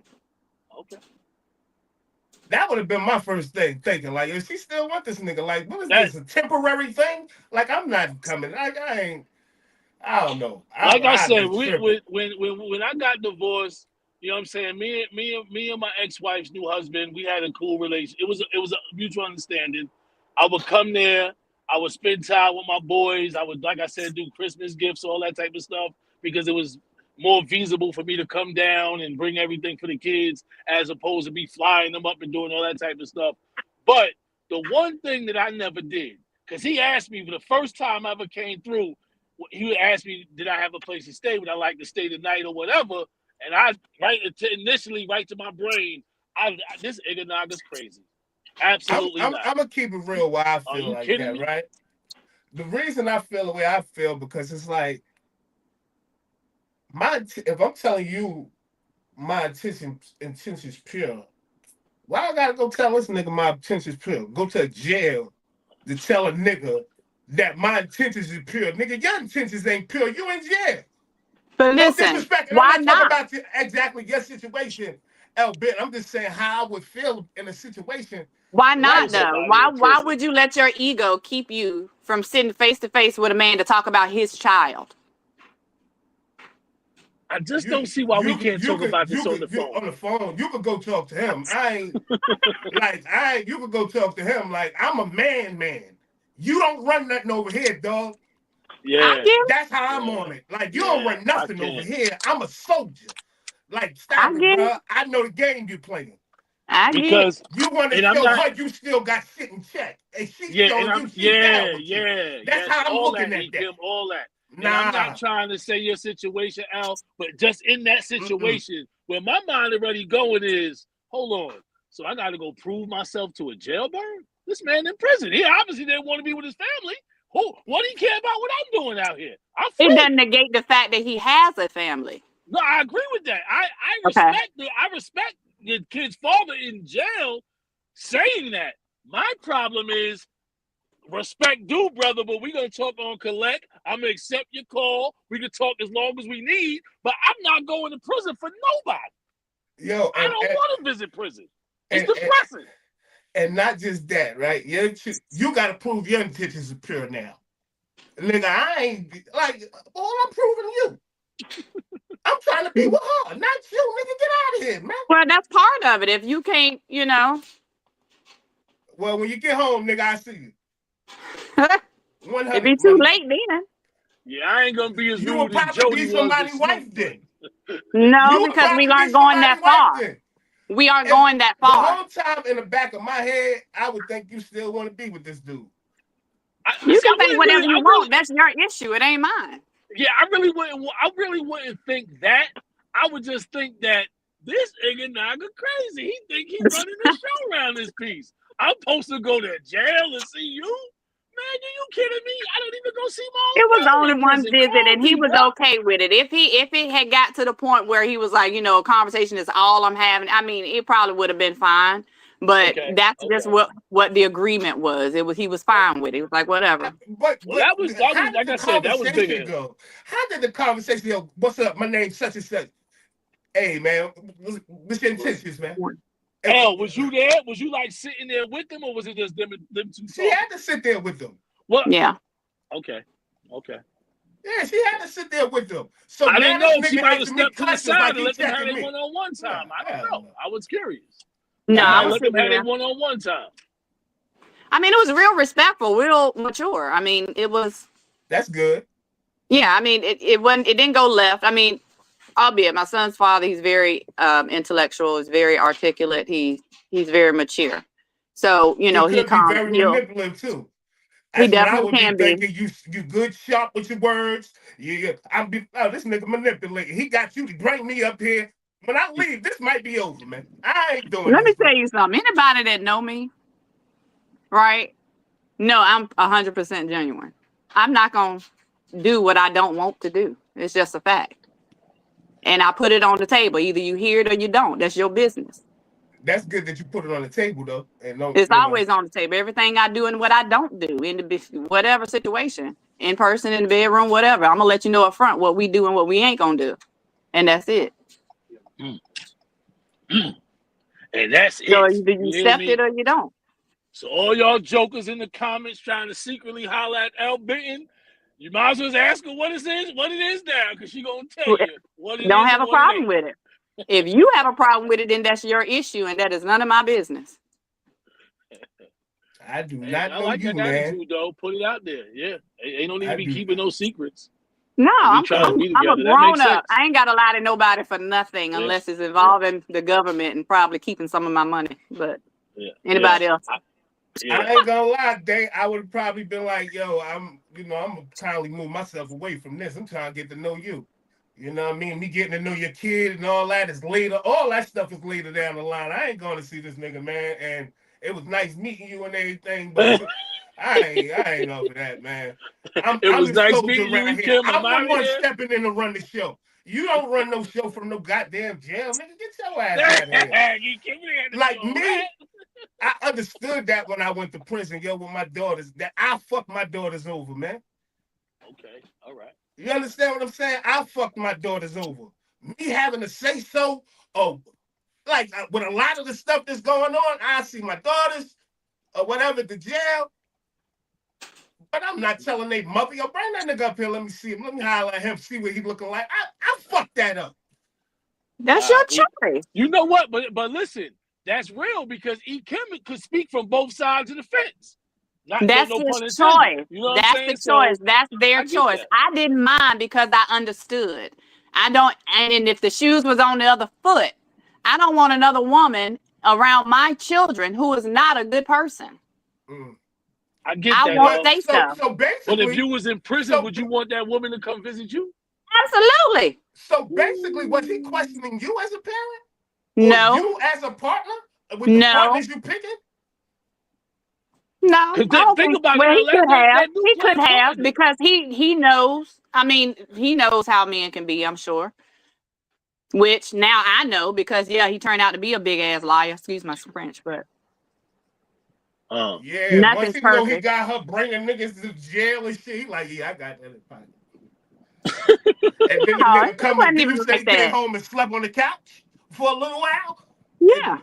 Okay. That would have been my first thing thinking. Like, if she still want this nigga, like, what is That, this, a temporary thing? Like, I'm not coming. Like, I ain't. I don't know. like I I've said, been tripping. when I got divorced, you know what I'm saying? Me and my ex-wife's new husband, we had a cool relation. It was a mutual understanding. I would come there, I would spend time with my boys. I would, like I said, do Christmas gifts, all that type of stuff, because it was more feasible for me to come down and bring everything for the kids as opposed to me flying them up and doing all that type of stuff. But the one thing that I never did, because he asked me for the first time I ever came through, he would ask me, did I have a place to stay? Would I like to stay the night or whatever? And I initially right to my brain, this Iganaga's crazy. Absolutely I'm not. gonna keep it real why I Are feel you like kidding that, me? right? The reason I feel the way I feel because it's like if I'm telling you my intention's pure, why I gotta go tell this nigga my intention's pure? Go to a jail to tell a nigga that my intentions is pure. Nigga, your intentions ain't pure. You in jail. But No listen, disrespect, and I'm why not talking not? about exactly your situation, L. Bit. I'm just saying how I would feel in a situation Why Kill not like that. though? somebody in Why prison. would you let your ego keep you from sitting face to face with a man to talk about his child? I just You don't see why we can't talk about this on the you phone. on the phone. You could go talk to him. You could go talk to him like I'm a man. You don't run nothing over here, dog. I Yeah, get it. That's how I'm yeah, on it. Like you don't yeah. run I nothing over can't. here. I'm a soldier. Like I stop it, get it. bro. I know the game you playing. I get it. Because You want to and I'm show not her you still got shit in check, and she yeah, and showing I'm you she down with you. That's yes, how I'm all that, looking at that. Kim, all that. And I'm not Nah. trying to say your situation, Al, but just in that Mm-mm. situation where my mind already going is, hold on, so I got to go prove myself to a jailbird? This man in prison. He obviously didn't want to be with his family. What do he care about what I'm doing out here? I'm It free. doesn't negate the fact that he has a family. No, I agree with that. I Okay. respect the kid's father in jail saying that. My problem is respect due, brother, but we're gonna talk on collect. I'm gonna accept your call. We can talk as long as we need, but I'm not going to prison for nobody. Yo, I don't want to visit prison. It's and depressing. and not just that, right? You got to prove your intentions are pure now, nigga. I ain't like all I'm proving you. I'm trying to be with her, not you, nigga. Get out of here, man. Well, that's part of it. If you can't, you know. Well, when you get home, nigga, I see you. It'd 100, be too mother. late then. Yeah, I ain't gonna be as You will rude as probably be Jody was to somebody's Snoop, wife but then. No, You will because we probably be aren't going somebody's that wife far. then. We aren't And going that the far. whole time in the back of my head, I would think you still want to be with this dude. You see, can think whatever you want. That's your issue. It ain't mine. yeah, I really wouldn't think that. I would just think that this Iganaga crazy. He think he running the show around this piece. I'm supposed to go to jail and see you? Man, are you kidding me? I don't even go see my It own was brother only in one prison. visit, Call and he me, was bro. okay with it. If it had got to the point where he was like, a conversation is all I'm having, I mean, it probably would have been fine. But Okay, that's just okay. what the agreement was. He was fine with it. He was like, whatever. But Well, that was how did like the I said, that was conversation bigger. go? How did the conversation go? What's up? My name's such and such. Hey, man, what's your intentions, man? L, was you there? Was you like sitting there with them, or was it just them two She talking? had to sit there with them. What? Yeah. Okay. Yeah, she had to sit there with them. So I now didn't this know if she nigga might have asking me stepped to the questions side like and he let them have checking their me. one-on-one time. Nah, I don't know. no. I was curious. No, She I might was let them sitting have their there. one-on-one time. I mean, it was real respectful, real mature. I mean, it was. That's good. Yeah, I mean, it wasn't. It didn't go left. I mean, albeit my son's father, he's very intellectual. He's very articulate. He's very mature. So He he could be very he'll. manipulative too. He That's what I definitely would be can be. thinking. You good sharp with your words. This nigga manipulating. He got you to bring me up here. When I leave, this might be over, man. I ain't doing Let this, me bro. tell you something. Anybody that know me, right? No, I'm 100% genuine. I'm not gonna do what I don't want to do. It's just a fact. And I put it on the table. Either you hear it or you don't. That's your business. That's good that you put it on the table though, and don't It's always on the table. Everything I do and what I don't do in the whatever situation, in person, in the bedroom, whatever. I'm gonna let you know up front what we do and what we ain't gonna do, and that's it. And that's So it. either you You hear accept me? it or you don't. So all y'all jokers in the comments trying to secretly holler at L. Benton, you might as well ask her what it is now, because she gonna tell you what it Don't is have and a what it problem ain't. with it. If you have a problem with it, then that's your issue, and that is none of my business. I do Hey, not I know like you, that man. attitude though. Put it out there. Yeah. Ain't no need to I be do. keeping no secrets. No, We trying to be I'm a together. That grown makes up. sense. I ain't got to lie to nobody for nothing Yeah. unless it's involving the government and probably keeping some of my money. But anybody else? I ain't gonna lie, Dave. I would have probably been like, yo, I'm gonna kindly move myself away from this. I'm trying to get to know you. You know what I mean? Me getting to know your kid and all that is later. All that stuff is later down the line. I ain't going to see this nigga, man. And it was nice meeting you and everything, but I ain't over that, man. I'm It was the nice soldier meeting you, around here. Kim. I'm I'm the out of one here. stepping in to run the show. You don't run no show from no goddamn jail, nigga. Get your ass out of here. Like me, I understood that when I went to prison, yo, with my daughters, that I fucked my daughters over, man. Okay, all right. You understand what I'm saying? I fucked my daughters over. Me having to say so, oh, like with a lot of the stuff that's going on, I see my daughters or whatever at the jail, but I'm not telling they mother, yo, bring that nigga up here, let me see him, let me holler at him, see what he looking like. I fucked that up. That's your choice. You know what? But listen, that's real because E. Kim could speak from both sides of the fence. That's No his pun intended. choice. You know what I'm That's saying? the choice. So That's their I get choice. that. I didn't mind because I understood. I don't, and if the shoes was on the other foot, I don't want another woman around my children who is not a good person. I get I that. won't say so. So basically, but if you was in prison, would you want that woman to come visit you? Absolutely. So basically, was he questioning you as a parent? No. Or you as a partner? With the No. partners you picking? No, I don't think think. about Well, he it, could have. that do He play could a part have in it. because he knows. I mean, he knows how men can be. I'm sure. Which now I know because he turned out to be a big ass liar. Excuse my French, but yeah, once nothing's he know he perfect. got her bringing niggas to jail and shit, he like, yeah, I got that in pocket. And then the No, nigga it come and wasn't do even say like he came that. home and slept on the couch for a little while. Yeah,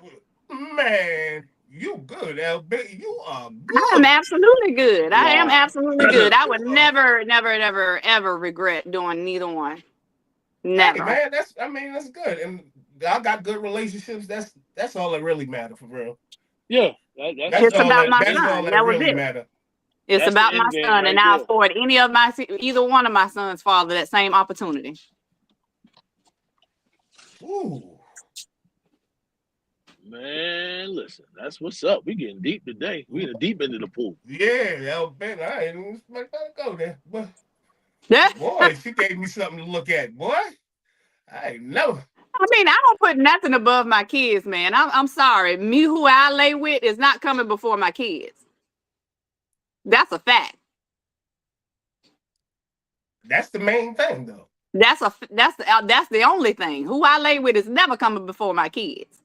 Man, you good, LB. You are I am good. absolutely good. I am Wow. absolutely good. I would never, never, never, ever regret doing neither one. Hey Never. man, that's good. And I got good relationships. That's all that really matter for real. Yeah, That's It's all about that my that's all son. that That was really it. matter. It's that's the about my end game son, and right I there. afford either one of my son's father that same opportunity. Ooh. Man, listen, that's what's up. We getting deep today. We in the deep end of the pool. Yeah, LB, I didn't expect that to go there. But Yeah. boy, she gave me something to look at, boy. I ain't never. I mean, I don't put nothing above my kids, man. I'm sorry. Me, who I lay with, is not coming before my kids. That's a fact. That's the main thing, though. That's the only thing. Who I lay with is never coming before my kids.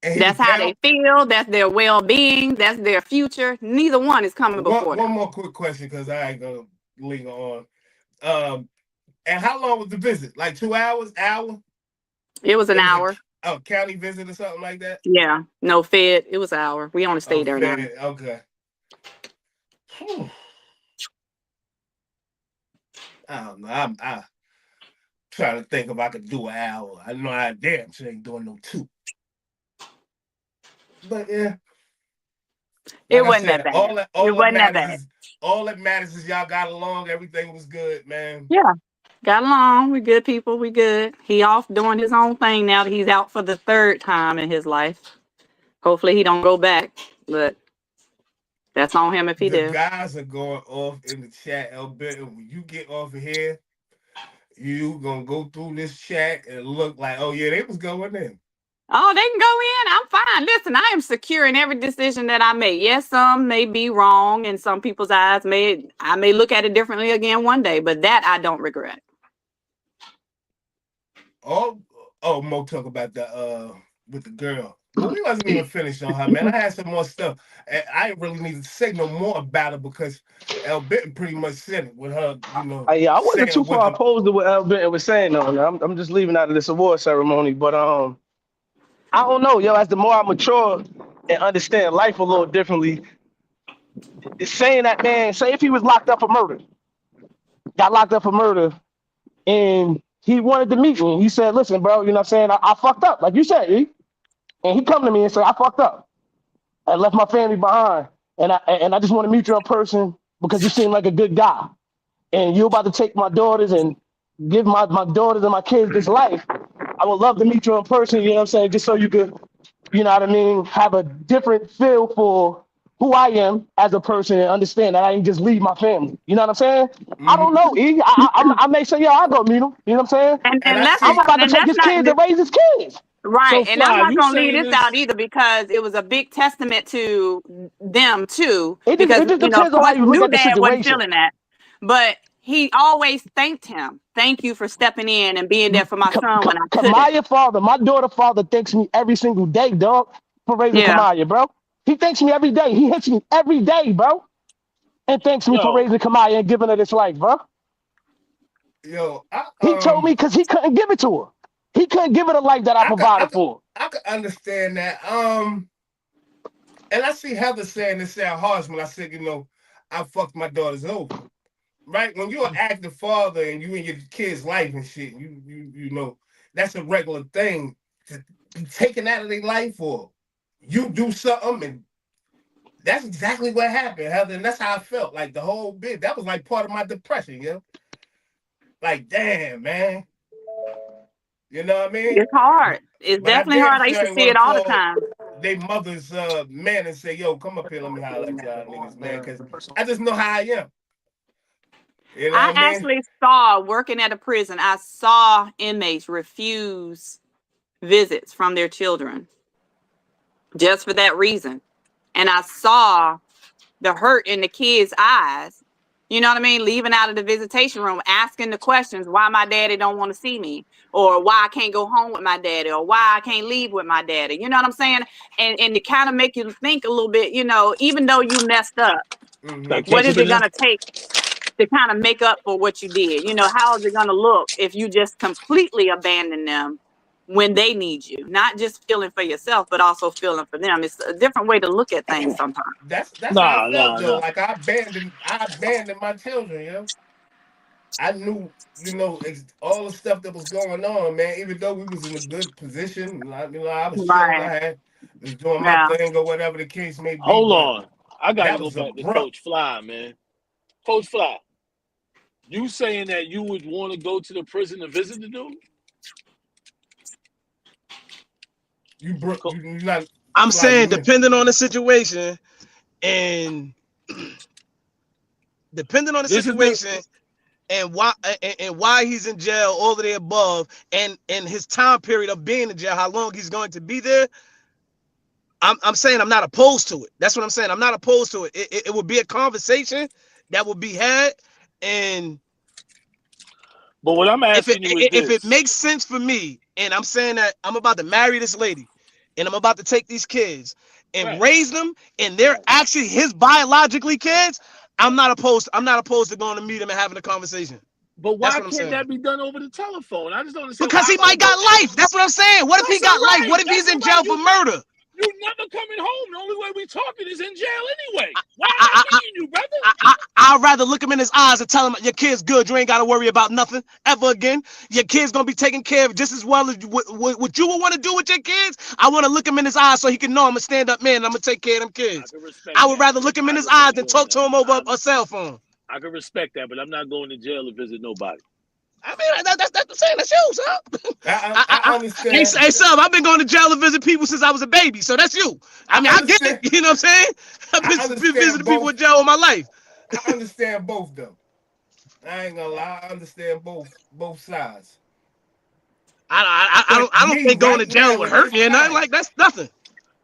And he That's was how down. they feel. That's their well-being. That's their future. Neither one is coming before One them. more quick question, because I ain't gonna linger on. And how long was the visit? Like 2 hours, hour? It was an It was hour. a county visit or something like that? Yeah. No fed. It was an hour. We only stayed there an hour. Okay. Whew. I don't know. I'm trying to think if I could do an hour. I know I damn sure ain't doing no 2. But yeah. It Like I wasn't said, that bad. all It wasn't that bad. all that matters is y'all got along. Everything was good, man. Yeah. Got along. We good people. We good. He off doing his own thing now that he's out for the 3rd time in his life. Hopefully he don't go back, but that's on him if he The does. guys are going off in the chat, Albert. When you get off of here, you gonna go through this chat and look like, oh yeah, they was going in. Oh, they can go in. I'm fine. Listen, I am secure in every decision that I make. Yes, some may be wrong in some people's eyes. I may look at it differently again one day, but that I don't regret. Oh, Mo talk about the with the girl. But we wasn't even finished on her, man. I had some more stuff. And I didn't really need to say no more about it because El Benton pretty much said it with her, Yeah, I wasn't too saying what far the opposed to what Al Benton was saying though. I'm just leaving out of this award ceremony, but I don't know, yo. As the more I mature and understand life a little differently, it's saying that, man. Say if he was locked up for murder, got locked up for murder, and he wanted to meet me. He said, "Listen, bro, you know what I'm saying? I fucked up, like you said, E." And he come to me and say, "I fucked up. I left my family behind, and I just want to meet you in person because you seem like a good guy, and you're about to take my daughters and give my daughters and my kids this life. I would love to meet you in person. You know what I'm saying? Just so you could, you know what I mean, have a different feel for who I am as a person and understand that I ain't just leave my family. You know what I'm saying? I don't mm-hmm. know, E. I may say, yeah, I'll go meet him. You know what I'm saying? And And and I that's I'm see about to and take that's his not kids and raise his kids. right. So And I'm Fly, not you gonna leave saying this out this? either because it was a big testament to them too. It just Because it just of depends on how course, you look new at the dad wasn't situation. feeling that, but he always thanked him. Thank you for stepping in and being there for my son when I couldn't. Kamaya father, my daughter father thanks me every single day, dog, for raising Yeah. Kamaya, bro. He thanks me every day. He hits me every day, bro, and thanks me for Yo, raising Kamaya and giving her this life, bro. yo, He told me because he couldn't give it to her. He couldn't give her the life that I I could I provided could for I could understand that. And I see Heather saying this sound harsh when I said, I fucked my daughters over. Right? When you're an active father and you in your kid's life and shit, that's a regular thing to be taken out of their life or you do something and that's exactly what happened, Heather. And that's how I felt. Like the whole bit. That was like part of my depression, Like, damn, man. You know what I mean? It's hard. It's But I definitely damn hard. I sure used to ain't see want it to all the call time. they mother's man and say, yo, come up here, let me holler at y'all niggas, man. Cause I just know how I am. You know I what I mean? actually saw working at a prison, I saw inmates refuse visits from their children just for that reason. And I saw the hurt in the kids' eyes. You know what I mean? Leaving out of the visitation room, asking the questions, why my daddy don't want to see me, or why I can't go home with my daddy, or why I can't leave with my daddy. You know what I'm saying? And to kind of make you think a little bit, even though you messed up, Mm-hmm. gotta what catch is him in it the. gonna take to kind of make up for what you did? How is it gonna look if you just completely abandon them when they need you? Not just feeling for yourself, but also feeling for them. It's a different way to look at things sometimes. That's how I Nah, felt nah, though. nah. Like I abandoned my children, I knew, all the stuff that was going on, man. Even though we was in a good position, like, I was chilling, Right. I was doing my Yeah. thing or whatever the case may be. Hold But on. I got to that go was back to abrupt. Coach Fly, man. Coach Fly, you saying that you would want to go to the prison to visit the dude? You're not I'm fly. saying, You in? depending on the situation, and depending on the This is the situation, and why he's in jail, all of the above, and his time period of being in jail, how long he's going to be there. I'm saying I'm not opposed to it. That's what I'm saying. I'm not opposed to it. It would be a conversation that would be had, and But what I'm if it asking you is if it this. makes sense for me, and I'm saying that I'm about to marry this lady, and I'm about to take these kids and Right. raise them, and they're actually his biologically kids. I'm not opposed. I'm not opposed to going to meet him and having a conversation. But That's why what I'm can't saying. that be done over the telephone? I just don't understand Because why I he gotta might go. got life. That's what I'm saying. What if he That's all got life? right. What if he's That's all in right. jail for murder? You never coming home. The only way we talking is in jail anyway. Why am I I, meeting you, brother? I'd rather look him in his eyes and tell him your kid's good. You ain't got to worry about nothing ever again. Your kid's gonna be taken care of just as well as what you would want to do with your kids. I want to look him in his eyes so he can know I'm a stand-up man and I'm gonna take care of them I kids. can respect I would that. rather look him in I his can see eyes you than doing talk to that. him over a cell phone. I can respect that, but I'm not going to jail to visit nobody. I mean, that's the saying. That's you, son. I understand. Hey, son, I've been going to jail to visit people since I was a baby, so that's you. I mean, I I get it. understand. You know what I'm saying? I've I been understand visiting people both. in jail all my life. I understand both though. I ain't gonna lie. I understand both sides. I don't think going to jail would hurt me or nothing. Like that's nothing.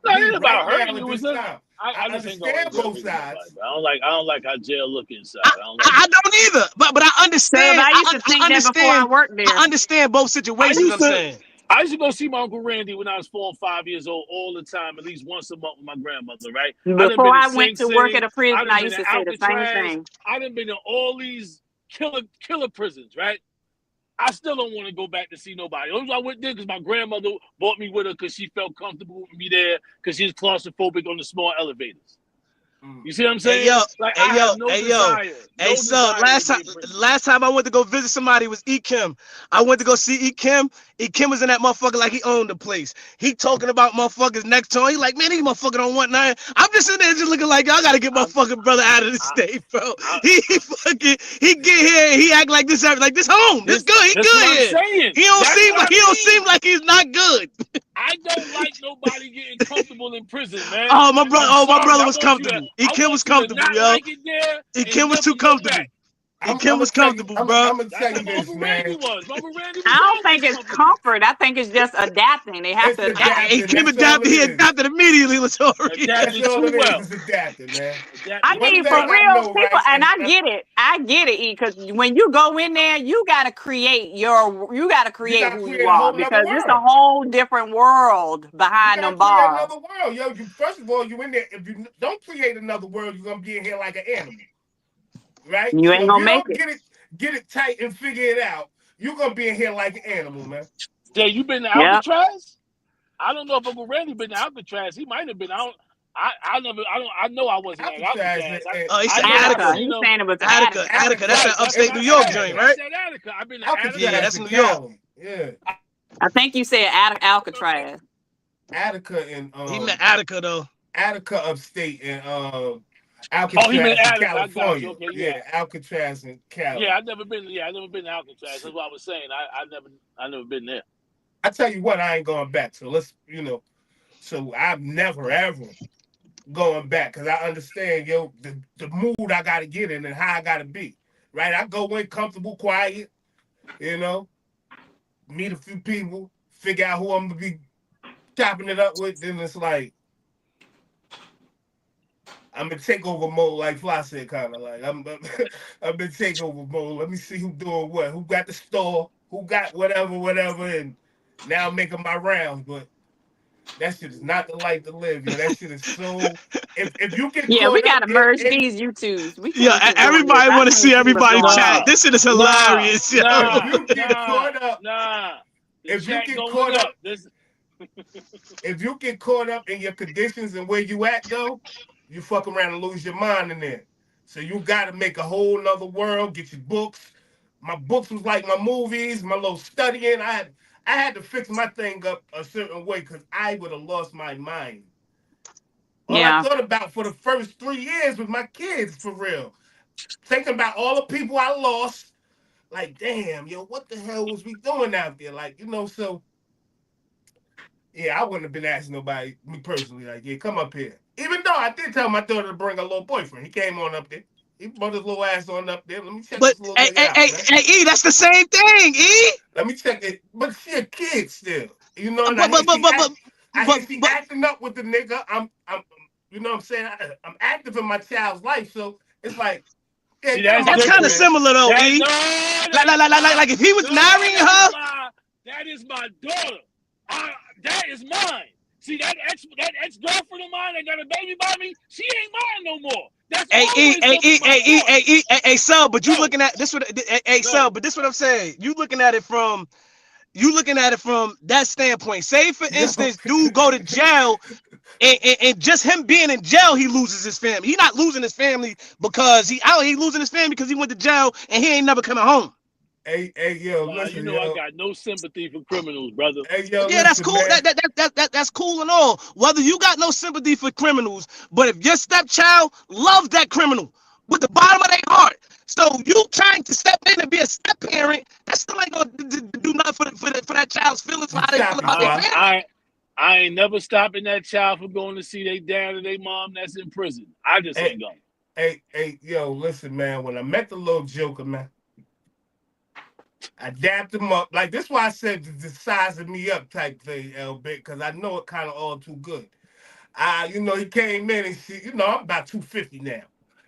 No, it ain't right about now hurting at you. this It's just, time, I I just ain't going to understand jail both for nobody. sides. I don't like how jail look inside. I don't either. But I Cause understand. I used to I think that before I understand. worked there. I understand both situations. I'm saying. I used to go see my Uncle Randy when I was 4 or 5 years old all the time, at least once a month with my grandmother, right? I done Before been to I went Sing to work Sing. at a prison, I done I been used to to say the same Alcatraz. thing. I done been to all these killer prisons, right? I still don't want to go back to see nobody. Only I went there because my grandmother brought me with her because she felt comfortable with me there because she's claustrophobic on the small elevators. You see what I'm saying? I have no desire. Hey, so last time I went to go visit somebody was E. Kim. I went to go see E. Kim. E. Kim was in that motherfucker like he owned the place. He talking about motherfuckers next to him. He like, man, these motherfuckers don't want nothing. I'm just in there just looking like, y'all gotta get my fucking brother out of the state, bro. He get here and he act like this home. This good. He good what here. I'm saying. He don't seem like he's not good. I don't like nobody getting comfortable in prison, man. My brother was comfortable. E. Kim was comfortable, yo. Like it there E. Kim was too comfortable. E. Kim was comfortable, bro. I'm gonna tell you this, man. I don't think it's comfort. I think it's just adapting. They have to adapt. E. Kim adapted. He adapted immediately. Latoria. That's all it is. It's adapting, man. I mean, for real, people, and I get it. I get it, E, because when you go in there, you gotta create who you are, because it's a whole different world behind them bars. Another world, yo. First of all, you in there. If you don't create another world, you're gonna be in here like an animal, right? You ain't gonna make it. Get it tight and figure it out. You're gonna be in here like an animal, man. Jay, you been to Alcatraz? I don't know if Uncle Randy been to Alcatraz. He might have been. I know I wasn't at Alcatraz. He said Attica. He's saying it was Attica. That's that upstate New York joint, right? Attica. I've been to Attica. Yeah, that's New York. Yeah. I think you said Alcatraz. Attica and he meant Attica though. Attica upstate and Alcatraz, he meant Attica, California. Okay, yeah, Alcatraz and Cali. Yeah, I've never been. Yeah, I've never been to Alcatraz. That's what I was saying. I never been there. I tell you what, I ain't going back. So so I'm never ever going back because I understand, the mood I gotta get in and how I gotta be. Right, I go in comfortable, quiet. Meet a few people, figure out who I'm gonna be chopping it up with. Then it's like I'm in takeover mode, like Fly said, kind of like I'm in takeover mode. Let me see who doing what, who got the store, who got whatever, and now I'm making my rounds. But that shit is not the life to live, yo. That shit is so. If you get we gotta merge these YouTubes. Everybody want to see everybody chat. This shit is hilarious, yo. If you get caught up, if you get caught up in your conditions and where you at, though, you fuck around and lose your mind in there. So you got to make a whole nother world. Get your books. My books was like my movies, my little studying. I had to fix my thing up a certain way because I would have lost my mind. All I thought about for the first 3 years was my kids, for real. Thinking about all the people I lost. Like, damn, yo, what the hell was we doing out there? Like, so, yeah, I wouldn't have been asking nobody, me personally, like, yeah, come up here. Even though I did tell my daughter to bring a little boyfriend. He came on up there. He brought his little ass on up there. Let me check this little nigga out. Hey, E, that's the same thing, E. Let me check it. But she a kid still. I hear she acting up with the nigga. I'm you know what I'm saying? I'm active in my child's life, so it's like that's kind of similar though, E. Like if he was marrying her. That is my daughter. That is mine. See, that ex-girlfriend of mine that got a baby by me, she ain't mine no more. That's hey, son, but you looking at this son, but this what I'm saying. You looking at it from that standpoint. Say for instance, dude go to jail and just him being in jail, he loses his family. He not losing his family because he losing his family because he went to jail and he ain't never coming home. Hey, yo, listen, I got no sympathy for criminals, brother. Hey, yo, that's cool. That's cool and all. Whether you got no sympathy for criminals, but if your stepchild loves that criminal with the bottom of their heart, so you trying to step in and be a step parent, that still ain't gonna do nothing for that child's feelings. How they feel about their family. I ain't never stopping that child from going to see their dad or their mom that's in prison. I just ain't going. Hey, yo, listen, man. When I met the little Joker, man. I dapped him up. Like this why I said the sizing me up type thing, L bit, because I know it kind of all too good. He came in and shit. I'm about 250 now.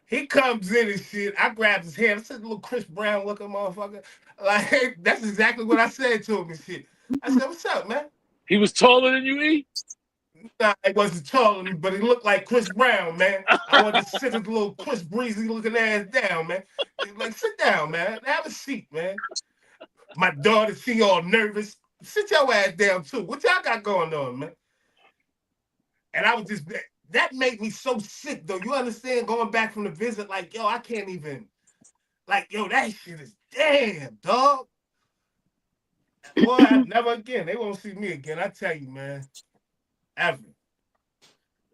He comes in and shit. I grabbed his hand. I said, little Chris Brown looking motherfucker. Like, that's exactly what I said to him and shit. I said, what's up, man? He was taller than you, E? Nah, he wasn't taller than me, but he looked like Chris Brown, man. I wanted to sit his little Chris Breezy looking ass down, man. Like, sit down, man. Have a seat, man. My daughter, she all nervous. Sit your ass down, too. What y'all got going on, man? And I was just, that made me so sick, though. You understand? Going back from the visit, like, yo, I can't even, like, yo, that shit is damn, dog. Boy, never again. They won't see me again. I tell you, man. Ever.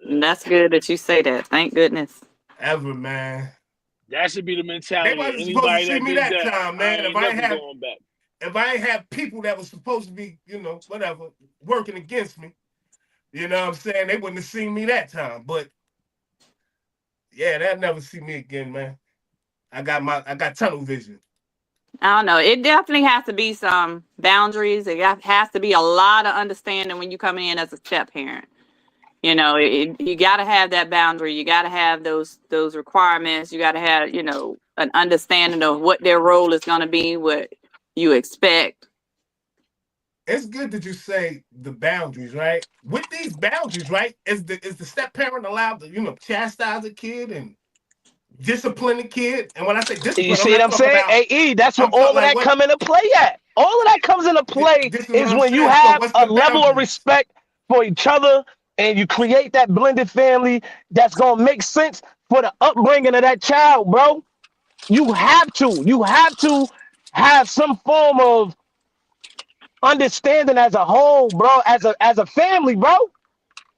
And that's good that you say that. Thank goodness. Ever, man. That should be the mentality. They wasn't Anybody supposed to see that me did that time, man. I ain't never going back. If I ain't have people that was supposed to be, whatever, working against me, you know what I'm saying? They wouldn't have seen me that time. But yeah, they'll never see me again, man. I got tunnel vision. I don't know. It definitely has to be some boundaries. Has to be a lot of understanding when you come in as a step parent. You got to have that boundary. You got to have those requirements. You got to have, an understanding of what their role is going to be, what you expect. It's good that you say the boundaries, right? With these boundaries, right, is the step parent allowed to, chastise a kid and discipline a kid? And when I say discipline, You see what I'm saying? AE, that's where all of that come into play at. All of that comes into play is when you have a level of respect for each other and you create that blended family that's going to make sense for the upbringing of that child, bro. You have to have some form of understanding as a whole, bro, as a family, bro.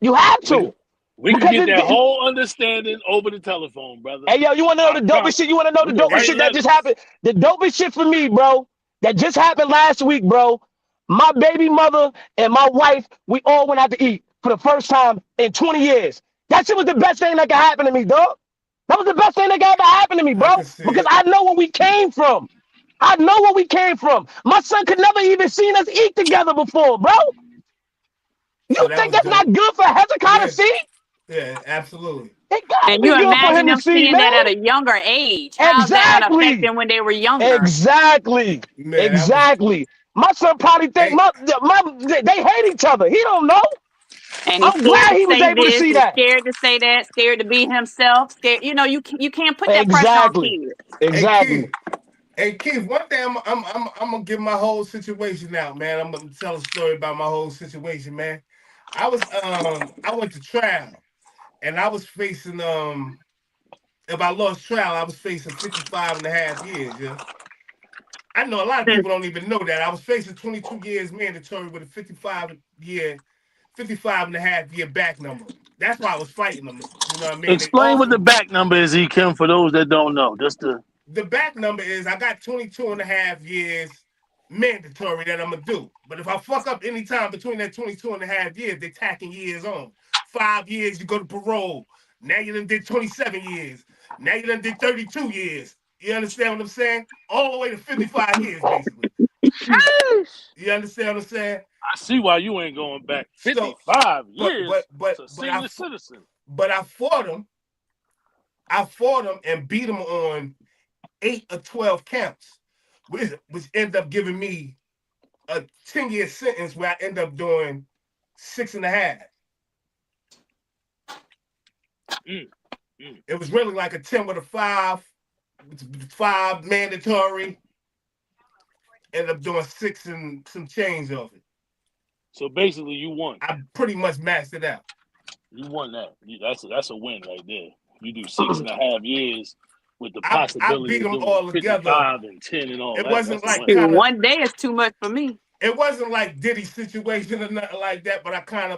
You have to. We can get that whole understanding over the telephone, brother. Hey, yo, you want to know the dopest shit? You want to know the dopest shit that just happened? The dopest shit for me, bro, that just happened last week, bro. My baby mother and my wife, we all went out to eat for the first time in 20 years. That shit was the best thing that could happen to me, dog. That was the best thing that could ever happen to me, bro. Because I know where we came from. I know where we came from. My son could never even seen us eat together before, bro. You think that's not good for Hezekiah to see? Yeah, absolutely. It gotta and be you good for imagine him them to see, seeing man. that at a younger age. How's that gonna affect them when they were younger? Exactly. Man, exactly. My son probably think they hate each other. He don't know. And I'm glad he was able to see that. Scared to say that, scared to be himself. Scared, you can't put that pressure on kids. Exactly. Hey Keith, one day I'm gonna give my whole situation out, man. I'm gonna tell a story about my whole situation, man. I went to trial and I was facing if I lost trial, I was facing 55 and a half years, yeah. I know a lot of people don't even know that. I was facing 22 years mandatory with a 55 and a half year back number. That's why I was fighting them. You know what I mean? Explain what the back number is, E. Kim, for those that don't know. The back number is I got 22 and a half years mandatory that I'm going to do. But if I fuck up any time between that 22 and a half years, they're tacking years on. 5 years, you go to parole. Now you done did 27 years. Now you done did 32 years. You understand what I'm saying? All the way to 55 years, basically. You understand what I'm saying? I see why you ain't going back. 55 years but to senior citizen. But I fought him and beat him on 8 or 12 counts, which ended up giving me a 10-year sentence where I end up doing 6.5. It was really like a 10 with a 5 mandatory. Ended up doing 6 and some change of it. So basically, you won. I pretty much maxed it out. You won that. That's a win right there. You do 6.5 years with the possibility I beat them of doing all 55 together. and 10 and all. It wasn't like one day is too much for me. It wasn't like Diddy's situation or nothing like that, but I kind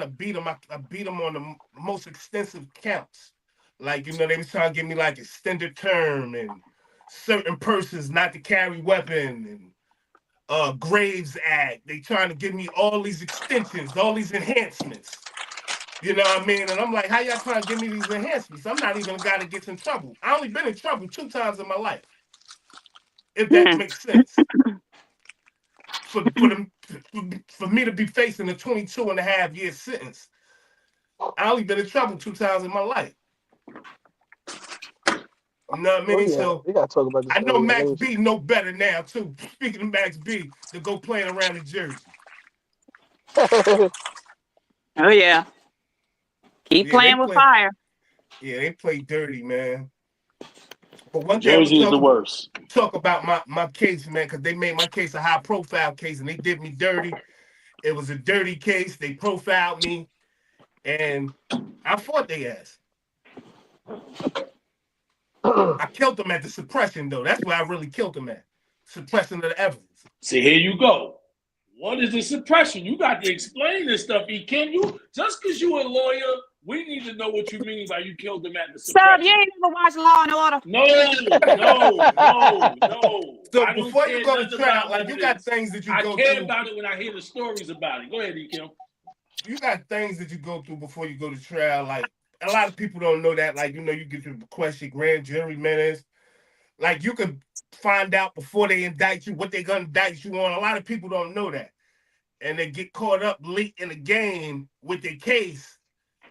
of beat him. I beat him on the most extensive counts. Like, they was trying to give me like extended term and certain persons not to carry weapon and Graves Act. They trying to give me all these extensions, all these enhancements. You know what I mean? And I'm like, how y'all trying to give me these enhancements? I'm not even a guy that gets in trouble. I only been in trouble 2 times in my life. if that makes sense. For me to be facing a 22 and a half year sentence. I only been in trouble 2 times in my life. You know what I Oh mean? yeah, So we gotta talk about this I know earlier Max age. B know better now too. Speaking of Max B, to go playing around in Jersey. Oh yeah. Keep Yeah, they playing with play. fire. Yeah, they play dirty, man. But one thing I'm Jersey is the gonna worst. talk about my case, man, because they made my case a high profile case and they did me dirty. It was a dirty case. They profiled me, and I fought their ass. I killed them at the suppression, though. That's where I really killed them at. Suppression of the evidence. See, here you go. What is the suppression? You got to explain this stuff, E. Can you? Just because you a lawyer, we need to know what you mean by you killed them at the Sir, suppression. you ain't never watched Law and Order. No. So I don't before you care go to nothing trial, about like all you got this. things that you I go care through. about it when I hear the stories about it. Go ahead, E. Kim. You got things that you go through before you go to trial. Like a lot of people don't know that. Like, you know, you get to request your grand jury minutes. Like you could find out before they indict you what they're gonna indict you on. A lot of people don't know that. And they get caught up late in the game with their case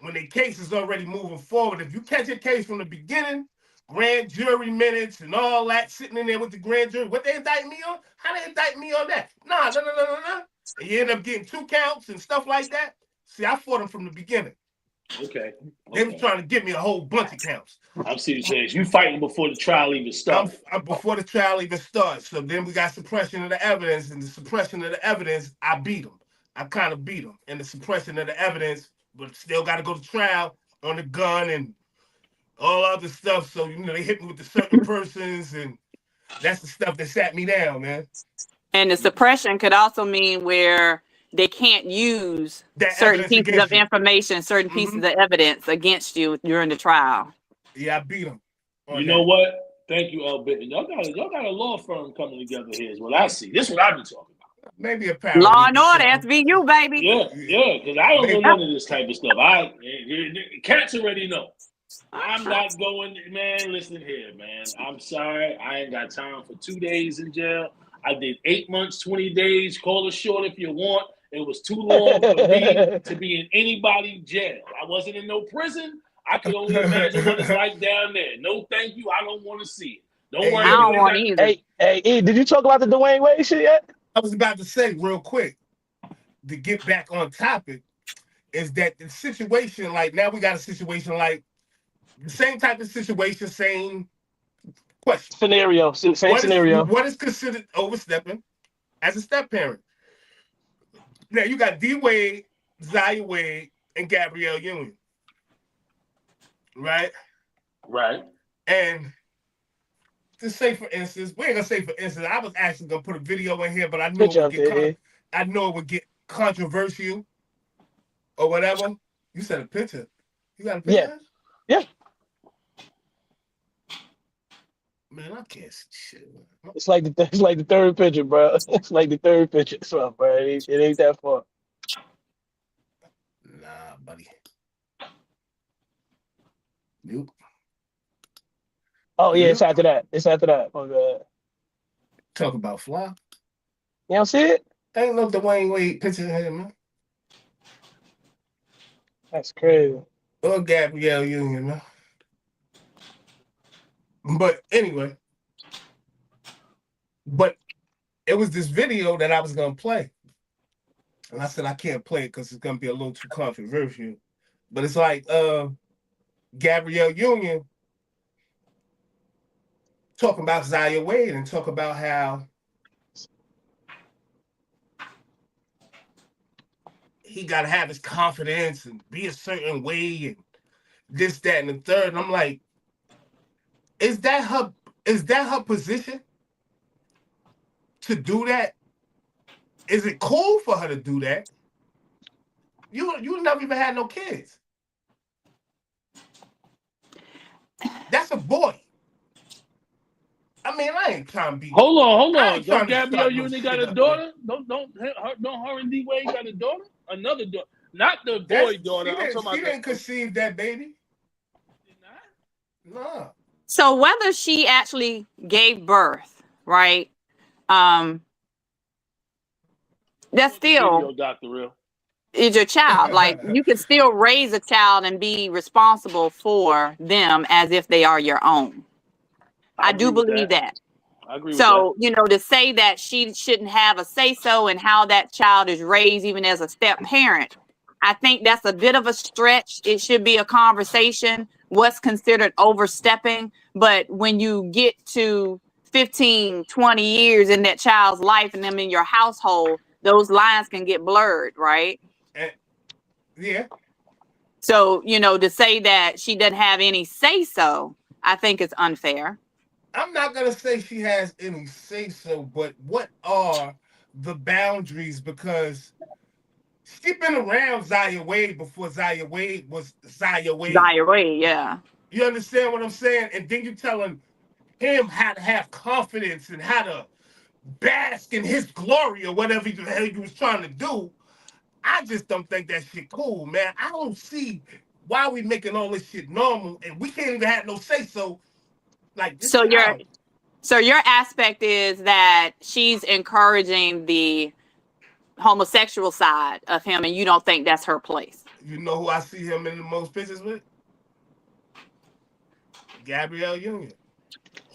when their case is already moving forward. If you catch a case from the beginning, grand jury minutes and all that, sitting in there with the grand jury, what they indict me on? How they indict me on that? Nah. And you end up getting 2 counts and stuff like that. See, I fought them from the beginning. Okay. They were trying to give me a whole bunch of counts. I'm seeing you saying you fighting before the trial even starts. I'm before the trial even starts. So then we got suppression of the evidence, and the suppression of the evidence, I beat them. I kind of beat them. And the suppression of the evidence, but still got to go to trial on the gun and all other stuff. So, you know, they hit me with the certain persons, and that's the stuff that sat me down, man. And the suppression could also mean where they can't use That certain evidence pieces against of you. information, certain pieces of evidence against you during the trial. Yeah, I beat them. You know what? Thank you, L. Bitten. Y'all got a law firm coming together here is what I see. This is what I've been talking about. Maybe a paralegal. Law and Order, SVU, baby. Yeah, because I don't know none of this type of stuff. Cats already know. I'm not going, man. Listen here, man. I'm sorry. I ain't got time for 2 days in jail. I did 8 months, 20 days. Call it short if you want. It was too long for me to be in anybody's jail. I wasn't in no prison. I could only imagine what it's like down there. No, thank you. I don't want to see it. Don't worry. I don't want either. Hey, did you talk about the Dwayne Wade shit yet? I was about to say real quick, to get back on topic, is that the situation, like now we got a situation like the same type of situation, same question. Scenario, scenario. What is considered overstepping as a step parent? Now you got D Wade, Zaya Wade, and Gabrielle Union. Right? Right. And to say for instance, we ain't gonna say for instance, I was actually gonna put a video in here, but I know it would get controversial or whatever. You said a picture. You got a picture? Yeah. Man, I can't see shit. It's like the third picture, bro. It's like the third picture. So, bro, it ain't that far. Nah, buddy. Nope. Oh yeah, it's after that. Oh god. Talk about fly. You don't see it? Ain't no Dwayne Wade picture here, man. That's crazy. Or Gabrielle Union, man. But anyway, it was this video that I was gonna play, and I said I can't play it because it's gonna be a little too controversial. But it's like Gabrielle Union talking about Zaya Wade and talk about how he got to have his confidence and be a certain way and this, that, and the third. And I'm like, is that her position to do that? Is it cool for her to do that? You never even had no kids. That's a boy. I mean, I ain't trying to be. Hold on. Don't Gabrielle Union got a daughter? Don't her and D Wade got a daughter? Another daughter, not the boy daughter. She didn't conceive that baby. No. So whether she actually gave birth right? That's The video, still Dr. Real. is your child. Like you can still raise a child and be responsible for them as if they are your own. I I do agree with believe that. that. I agree with that. So, to say that she shouldn't have a say so in how that child is raised, even as a step parent, I think that's a bit of a stretch. It should be a conversation. What's considered overstepping? But when you get to 15, 20 years in that child's life and them in your household, those lines can get blurred, right? Yeah. So, to say that she doesn't have any say so, I think it's unfair. I'm not gonna say she has any say so, but what are the boundaries? Because she been around Zaya Wade before Zaya Wade was Zaya Wade. Diarrhea, yeah. You understand what I'm saying? And then you telling him how to have confidence and how to bask in his glory or whatever the hell he was trying to do. I just don't think that shit cool, man. I don't see why we making all this shit normal and we can't even have no say so. Like this So your child, so your aspect is that she's encouraging the homosexual side of him, and you don't think that's her place. you know who I see him in the most pictures with? Gabrielle Union.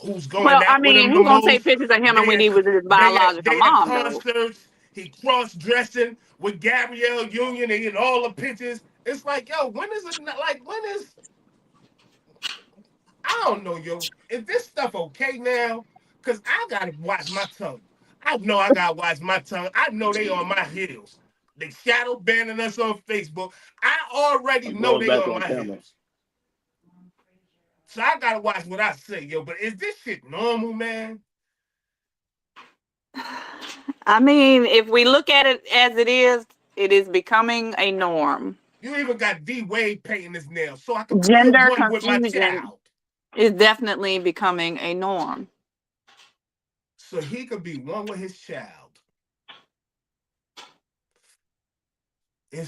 Who's going Well, I out with mean, him the who's gonna take most? pictures of him and They when at, he was his biological they at mom, though? concerts. He cross dressing with Gabrielle Union. They get all the pictures. It's like, yo, when is it? Like, when is? I don't know, yo. Is this stuff okay now? Cause I gotta watch my tongue. I know I gotta watch my tongue. I know they on my heels. They shadow banning us on Facebook. I already I'm know going they back on on my camera. heels. So I gotta watch what I say, yo. But is this shit normal, man? I mean, if we look at it as it is becoming a norm. You even got D Wade painting his nails, so I could feel Gender one with my confusion child. is definitely becoming a norm. So he could be one with his child.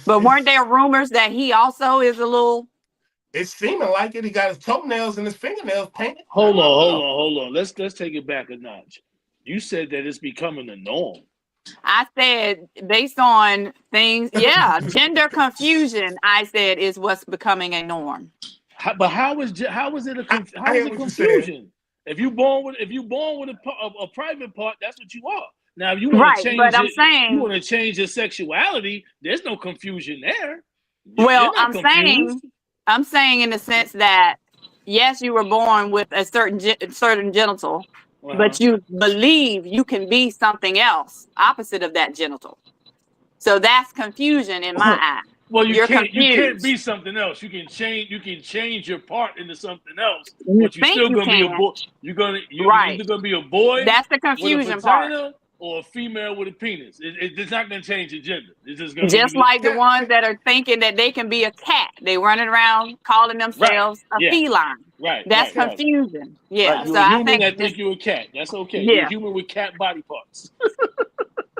But weren't It's there rumors that he also is a little? it's seeming like it. He got his toenails and his fingernails painted. I Hold on, don't hold know. on, hold on. Let's take it back a notch. You said that it's becoming the norm. I said based on things, yeah, gender confusion. I said is what's becoming a norm. But how is it I how is hear it what you're saying. confusion? If you born with a private part, that's what you are. Now, if you want to Right, but change I'm it, you saying, want to change your sexuality. There's no confusion there. You're well, not confused. I'm saying in the sense that yes, you were born with a certain genital, Uh-huh. but you believe you can be something else opposite of that genital. So that's confusion in my eye. Well, You're you can't confused. be something else. You can change your part into something else, You but you're think still you gonna be a can, boy. You're right? either gonna be a boy That's the with a confusion part. vagina or a female with a penis. It's not gonna change your gender. It's just gonna Just be like the Can, ones can, that are thinking that they can be a cat, they running around calling right. themselves a Yeah. feline. Right. That's Right. can, Right. confusion. Right. Yeah. can, So You're a I human think that this, think you're a cat. That's okay. You're a yeah. human with cat body parts.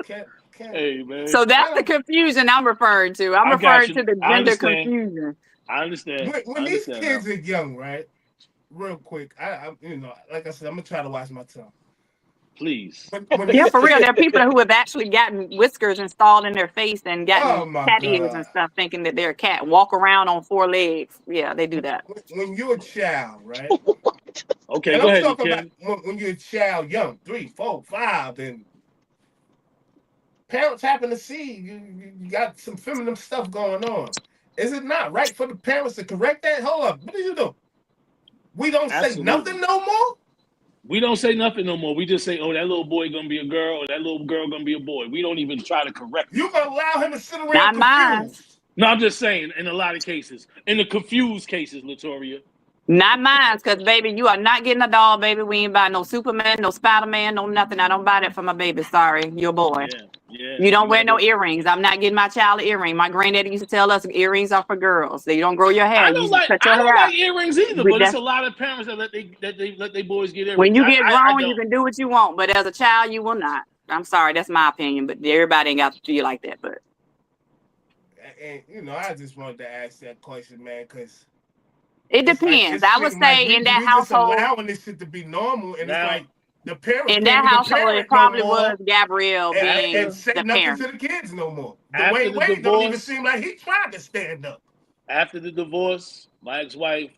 can Hey, man. So I that's the don't. confusion I'm referring to. I'm I got referring you. to the I gender understand. confusion. I understand. I When these understand now. kids are young, right? Real quick, like I said, I'm gonna try to watch my tongue. Please. When Yeah, these for real. kids, There are people who have actually gotten whiskers installed in their face and oh gotten my cat ears god, and stuff, thinking that they're a cat. Walk around on four legs. Yeah, they do that. when you're a child, right? Okay, And go I'm ahead, talking about Ken. when you're a child, young, 3, 4, 5, and parents happen to see you got some feminine stuff going on. Is it not right for the parents to correct that? Hold up, what do you do? We don't say nothing Absolutely. no more. We don't say nothing no more. We just say, "Oh, that little boy gonna be a girl, or that little girl gonna be a boy." We don't even try to correct it. You gonna allow him to sit around Not mine. confused? No, I'm just saying. In a lot of cases, in the confused cases, Latoria. Not mine, because baby, you are not getting a doll, baby. We ain't buy no Superman, no Spider-Man, no nothing. I don't buy that for my baby. Sorry, you're a boy. Yeah, yeah. You We don't wear gotta no go. earrings. I'm not getting my child an earring. My granddaddy used to tell us earrings are for girls. You don't grow your hair. You cut I your don't hair out. like earrings either. But it's That's a lot of parents that let their boys get when earrings. you get I grown, you don't. can do what you want. But as a child, you will not. I'm sorry, that's my opinion. But everybody ain't got to feel like that. But And I just wanted to ask that question, man, because it it's like depends. it I would seemed like say we in that we just household, allowing this shit to be normal, and it's Now, like The parents In can't that even household, it parent no probably more was Gabrielle being and say the nothing parent. to the kids no more. After Dwayne the Wade don't even divorce, seem like he tried to stand up. after the divorce, my ex-wife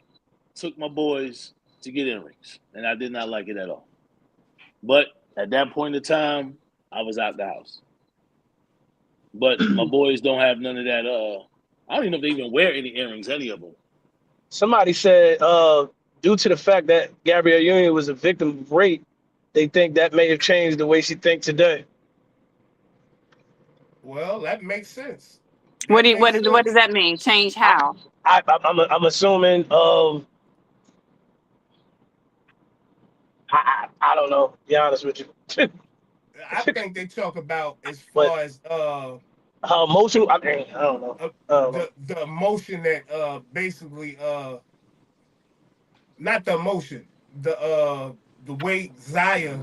took my boys to get earrings, and I did not like it at all. But at that point in time, I was out the house. But my boys don't have none of that. I don't even know if they even wear any earrings, any of them. Somebody said, due to the fact that Gabrielle Union was a victim of rape, they think that may have changed the way she thinks today. Well, that makes sense. What That do you, makes what does sense. that mean? Change I, how? I'm assuming. I don't know. To be honest with you, I think they talk about as but far as her emotional. I mean, I don't know. I don't know. the emotion that basically not the emotion, the way Zaya.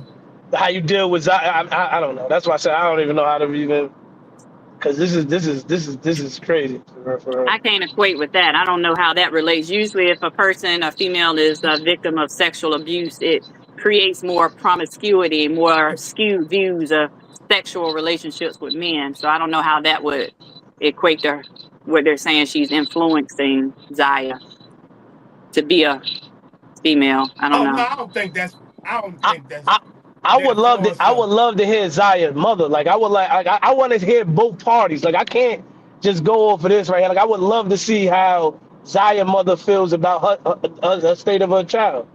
How you deal with I don't know. That's why I said I don't even know how to even because this is crazy for her. I can't equate with that. I don't know how that relates. Usually, if a female is a victim of sexual abuse, it creates more promiscuity, more skewed views of sexual relationships with men. So I don't know how that would equate to what they're saying she's influencing Zaya to be a female. I don't Oh no, know. I don't I, think I I would that love to falls to. hear Zaya's mother. Like I would like I want to hear both parties. Like I can't just go off of this right here. Like I would love to see how Zaya's mother feels about her state of her child.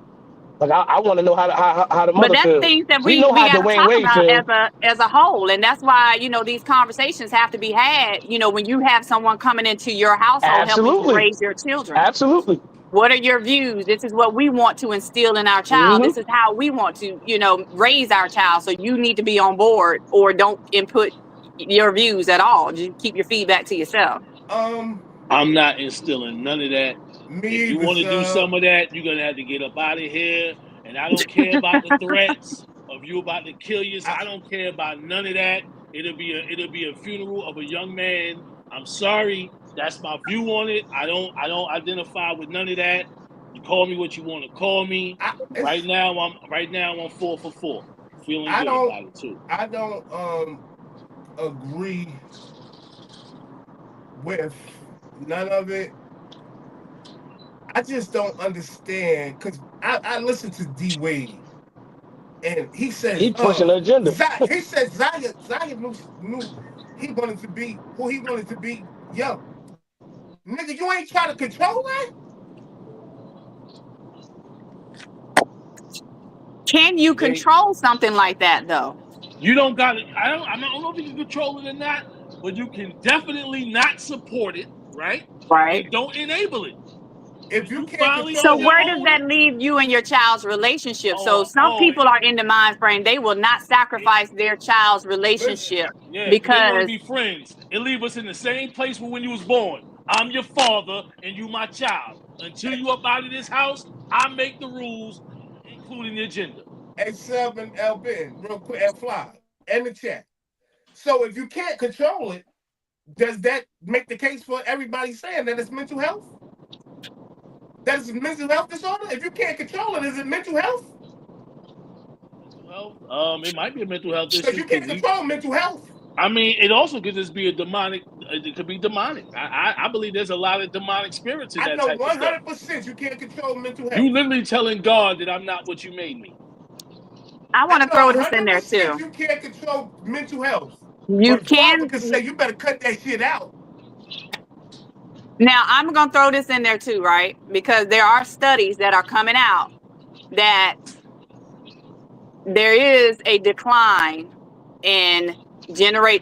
Like I want to know how the But mother that's feels. things that We we know we how got to Dwayne talk Wade about feels. as a whole, and that's why these conversations have to be had. When you have someone coming into your household helping you Absolutely, raise your children. absolutely. What are your views? This is what we want to instill in our child. Hmm. This is how we want to, raise our child. So you need to be on board, or don't input your views at all. Just keep your feedback to yourself. Um, I'm not instilling none of that. me If you either, want to do sir. some of that, you're gonna have to get up out of here. And I don't care about the threats of you about to kill yourself. I, I don't care about none of that. It'll be a funeral of a young man. I'm sorry. That's my view on it. I don't identify with none of that. You call me what you want to call me. I, Right it's, now I'm 4 for 4. Feeling I good don't, about it too. I don't agree with none of it. I just don't understand because I listened to D Wade and he says, He pushing her agenda. He said Zaya knew he wanted to be who he wanted to be young. Nigga, you ain't trying to control that? Can you They control something like that though? You don't got it. I don't know if you can control it or not, but you can definitely not support it, right? Right. And don't enable it. If When you you can't finally So control figure it, where out does own that it, leave you and your child's relationship? So oh, some oh, people are in the mind frame they will not sacrifice their child's listen, relationship yeah, because they want to because be friends. It leave us in the same place when you was born. I'm your father and you my child. Until you up out of this house, I make the rules, including the agenda. A7 L Ben, real quick, and Fly, in the chat. So if you can't control it, does that make the case for everybody saying that it's mental health? That is a mental health disorder? If you can't control it, is it mental health? Mental health. It might be a mental health Because issue you can't because control mental health. I mean, it also could just be a demonic. It could be demonic. I believe there's a lot of demonic spirits in I that know type of stuff. 100% you can't control mental You health. literally telling God that I'm not what you made me. I I want to know throw this in there 100% too. you can't control mental health. You But Father can could say, you better cut that shit out. Now I'm going to throw this in there too, right? Because there are studies that are coming out that there is a decline in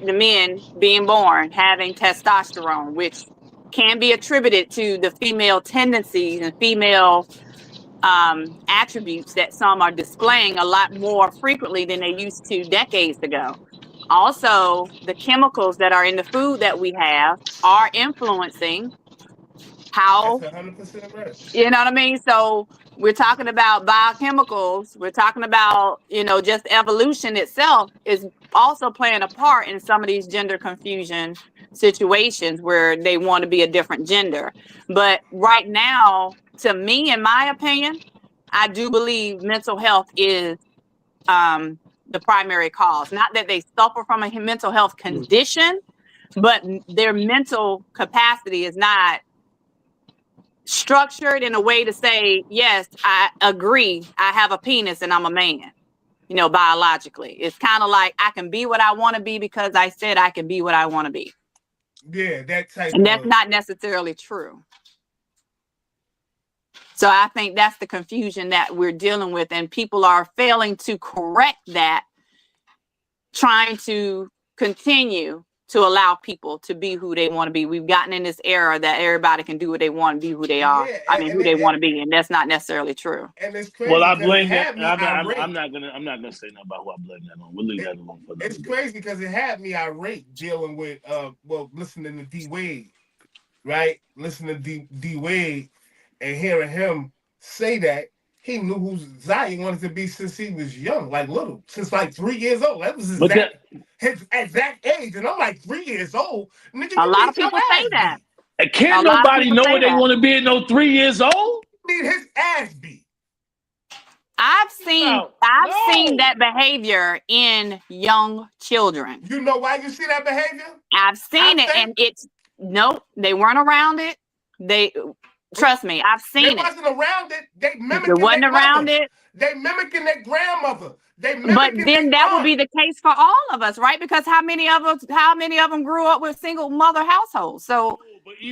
the men being born having testosterone, which can be attributed to the female tendencies and female attributes that some are displaying a lot more frequently than they used to decades ago. Also, the chemicals that are in the food that we have are influencing That's how, 100% right. you know what I mean? So we're talking about biochemicals. We're talking about, just evolution itself is also playing a part in some of these gender confusion situations where they want to be a different gender. But right now, to me, in my opinion, I do believe mental health is the primary cause. Not that they suffer from a mental health condition, but their mental capacity is not structured in a way to say, yes, I agree, I have a penis and I'm a man, biologically. It's kind of like I can be what I want to be because I said I can be what I want to be. Yeah, that type and that's not necessarily true. So I think that's the confusion that we're dealing with, and people are failing to correct that, trying to continue to allow people to be who they want to be. We've gotten in this era that everybody can do what they want, be who they are. Who they want to be, and that's not necessarily true. And it's crazy. Well, I blame that. I'm not gonna say nothing about who I blame that on. We'll leave that alone for that. It's crazy because it had me irate dealing with listening to D Wade, right? Listening to D Wade and hearing him say that he knew who Zion wanted to be since he was young, like little, since like 3 years old. That was his exact age. And I'm like 3 years old. Nigga, a lot of people say that. And can't nobody know what they want to be at no 3 years old? Need his ass beat. I've seen that behavior in young children. You know why you see that behavior? I've seen it, and they weren't around it. Trust me, I've seen it. They wasn't around it. They mimicking. They wasn't around it. They mimicking their grandmother. But then that would be the case for all of us, right? Because how many of them grew up with single mother households? So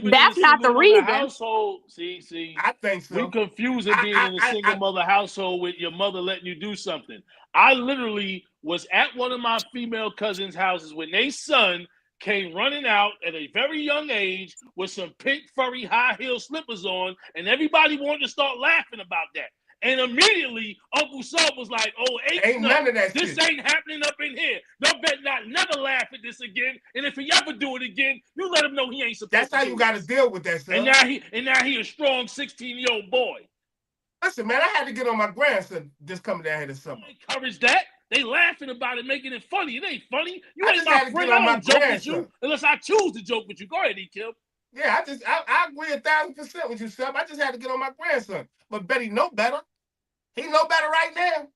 that's not the reason. Household, see, I think so. We're confusing being in a single mother household with your mother letting you do something. I literally was at one of my female cousins' houses when their son came running out at a very young age with some pink furry high heel slippers on, and everybody wanted to start laughing about that. And immediately, Uncle Sub was like, "Oh, ain't none of that. This ain't happening up in here. Y'all better not never laugh at this again. And if he ever do it again, you let him know he ain't supposed to." That's how you got to deal with that, son. And now he a strong 16-year-old boy. Listen, man, I had to get on my grandson just coming down here this summer. Encourage that. They laughing about it, making it funny. It ain't funny. You ain't my friend. I don't joke with you unless I choose to joke with you. Go ahead, E-Kim. Yeah, I agree 1,000% with you, Sub. I just had to get on my grandson. But Betty know better. He know better right now.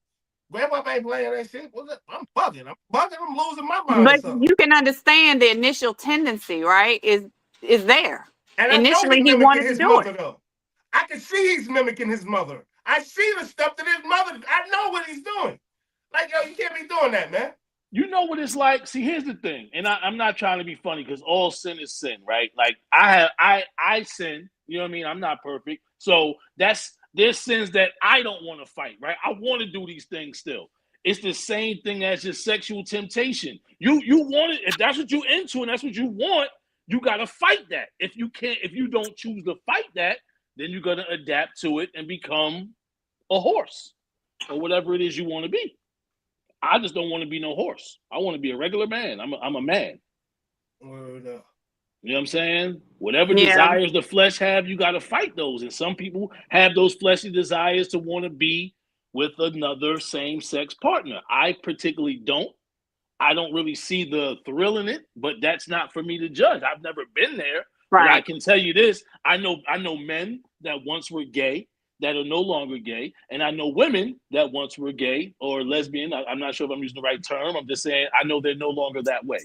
Grandpa ain't playing that shit. I'm bugging. I'm losing my mind. But you can understand the initial tendency, right? Is there. And initially he wanted to do it. Though. I can see he's mimicking his mother. I see the stuff that his mother. I know what he's doing. Like, yo, you can't be doing that, man. You know what it's like? See, here's the thing, and I'm not trying to be funny because all sin is sin, right? Like I sin, you know what I mean? I'm not perfect. So there's sins that I don't want to fight, right? I want to do these things still. It's the same thing as your sexual temptation. You want it, if that's what you're into and that's what you want, you gotta fight that. If you don't choose to fight that, then you're gonna adapt to it and become a horse or whatever it is you want to be. I just don't want to be no horse. I want to be a regular man. I'm a man. Word up. You know what I'm saying? Whatever desires the flesh have, you got to fight those. And some people have those fleshly desires to want to be with another same-sex partner. I particularly don't. I don't really see the thrill in it, but that's not for me to judge. I've never been there. Right. But I can tell you this. I know men that once were gay that are no longer gay. And I know women that once were gay or lesbian. I'm not sure if I'm using the right term. I'm just saying I know they're no longer that way.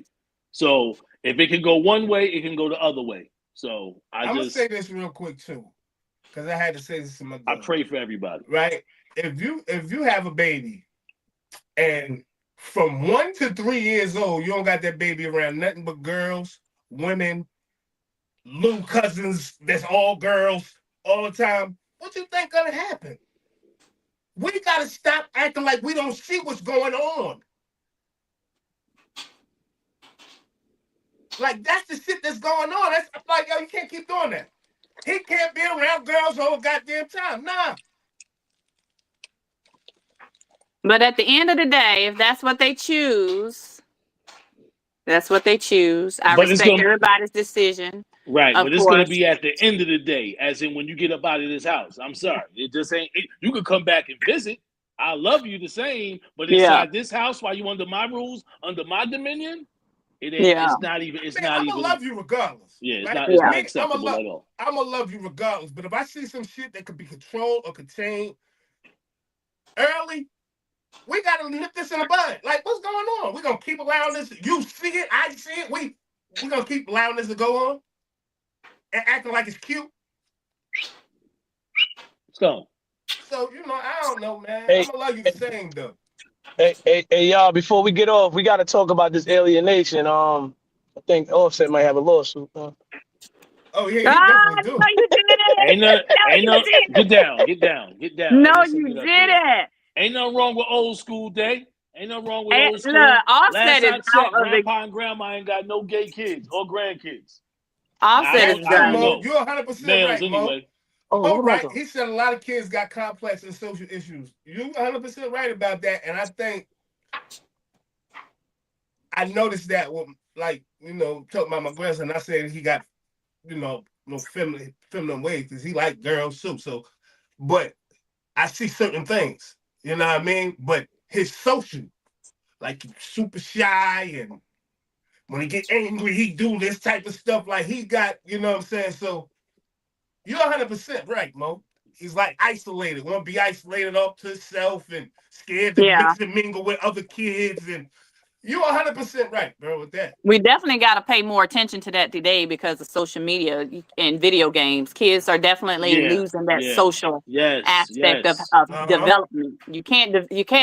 So if it can go one way, it can go the other way. So I'm going to say this real quick too, because I had to say this to my girl. I pray for everybody. Right? If you have a baby and from 1 to 3 years old, you don't got that baby around nothing but girls, women, little cousins that's all girls all the time, what you think gonna happen? We gotta stop acting like we don't see what's going on. Like that's the shit that's going on. That's like, yo, you can't keep doing that. He can't be around girls all the goddamn time. Nah. But at the end of the day, if that's what they choose, that's what they choose. I respect everybody's decision. Right, but it's going to be at the end of the day, as in when you get up out of this house. I'm sorry. It just ain't. You can come back and visit. I love you the same, but inside this house, while you under my rules, under my dominion, it ain't. Yeah. It's not even. It's not even. I'm gonna love you regardless. Yeah, it's not. It's not acceptable at all. I'm gonna love you regardless. But if I see some shit that could be controlled or contained early, We gotta nip this in the bud. Like, what's going on? We're gonna keep allowing this. You see it, I see it. We gonna keep allowing this to go on and acting like it's cute. So I don't know, man. Hey, I'm gonna love you the same though. hey, y'all! Before we get off, we got to talk about this alienation. I think Offset might have a lawsuit. Oh yeah, he Ah, definitely no, do. you didn't. ain't no get down. No, Let's you get up here. didn't. Ain't nothing wrong with old school day. Ain't nothing wrong with And old look, school. Offset Last is I out checked, of the. grandpa and grandma ain't got no gay kids or grandkids. Now Offset That's is I true, don't done. Mo. know. You're 100% Males right, Mo. anyway. Oh, Mo, what am I right? doing? He said a lot of kids got complex and social issues. You're 100% right about that, and I think I noticed that with, like, talking about my grandson. I said he got, no feminine ways because he like girls too. So, but I see certain things, you know what I mean? But his social, like he's super shy, and when he get angry, he do this type of stuff. Like he got, you know what I'm saying? So you're 100% right, Mo. He's like isolated, want to be isolated up to himself and scared to Yeah. mix and mingle with other kids. And you're 100% right, bro, with that. We definitely got to pay more attention to that today because of social media and video games. Kids are definitely Yeah, losing that yeah. social Yes, aspect of, yes. of Uh-huh. development. You can't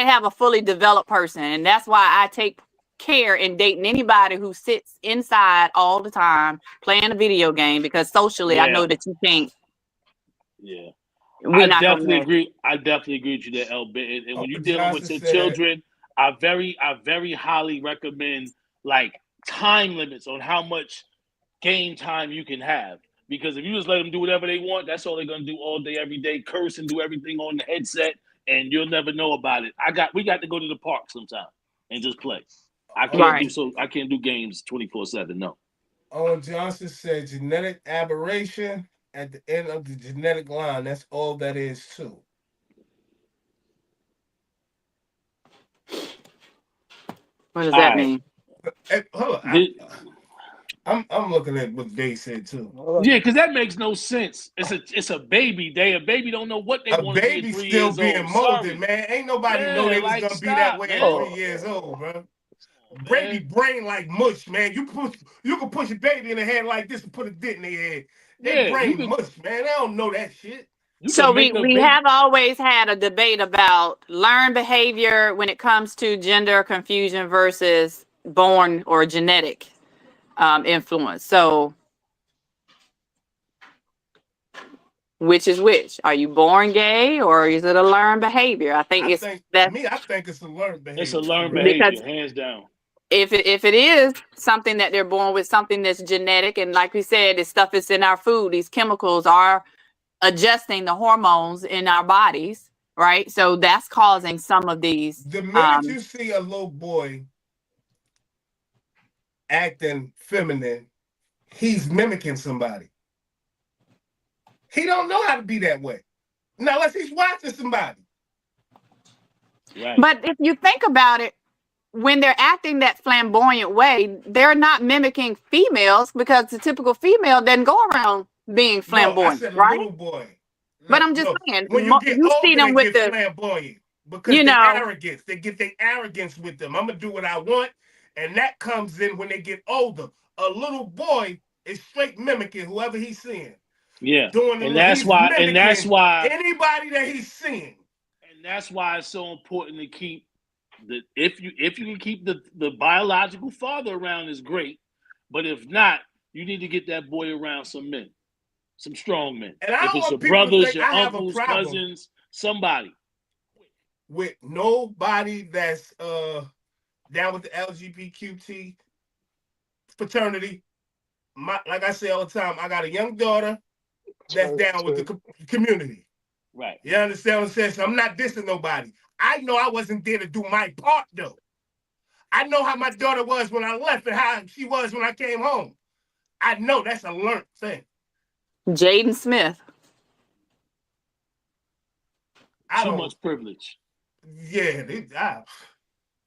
have a fully developed person, and that's why I take care in dating anybody who sits inside all the time playing a video game because socially, I Yeah, know that you can't. yeah. We're not gonna mesh. I definitely agree with you there, L. And when you're dealing Johnson with your said, children, I very highly recommend like time limits on how much game time you can have. Because if you just let them do whatever they want, that's all they're gonna do all day, every day, curse and do everything on the headset, and you'll never know about it. We got to go to the park sometime and just play. Owen, Right. I can't do games 24/7. No. Owen Johnson said genetic aberration at the end of the genetic line. That's all that is, too. What does All that right. mean? Hey, hold on. Did, I'm looking at what they said, too. Yeah, because that makes no sense. It's a baby. A baby don't know what they A want to be at baby 3 years still being old. molded, Sorry. man. Ain't nobody know Yeah, they was like gonna be that stop, way at man. 3 years old, bro. Baby Man. brain like mush, man. You can push a baby in the head like this and put a dent in their head. They Yeah, brain mush, man. They don't know that shit. you So can we make a we baby. have always had a debate about learned behavior when it comes to gender confusion versus born or genetic influence. So which is which? Are you born gay or is it a learned behavior? I think I it's think that me, I think it's a learned It's a behavior. learned You're right. because behavior, hands down. if it is something that they're born with, something that's genetic, and like we said, this stuff is in our food. These chemicals are adjusting the hormones in our bodies, right? So that's causing some of these. The minute you see a little boy acting feminine, he's mimicking somebody. He don't know how to be that way. Now, unless he's watching somebody. Right. But if you think about it, when they're acting that flamboyant way, they're not mimicking females because the typical female doesn't go around being No, I flamboyant, said a right? little boy. But No, I'm just no. saying, When you get you see older, them they with get the, flamboyant because you they know, arrogance. They get their arrogance with them. I'm gonna do what I want, and that comes in when they get older. A little boy is straight mimicking whoever he's seeing. Yeah. Doing the And look, that's he's why mimicking anybody that he's seeing. and that's why it's so important to keep if you can keep the biological father around is great, but if not, you need to get that boy around some men, some strong men. And I If don't it's your want people to brothers, think your I have a uncles, problem cousins, somebody. with nobody that's down with the LGBTQ fraternity. Like I say all the time, I got a young daughter that's down with the community. Right. You understand what I'm saying? So I'm not dissing nobody. I know I wasn't there to do my part though. I know how my daughter was when I left and how she was when I came home. I know that's a learned thing. Jaden Smith. Too much privilege. Yeah,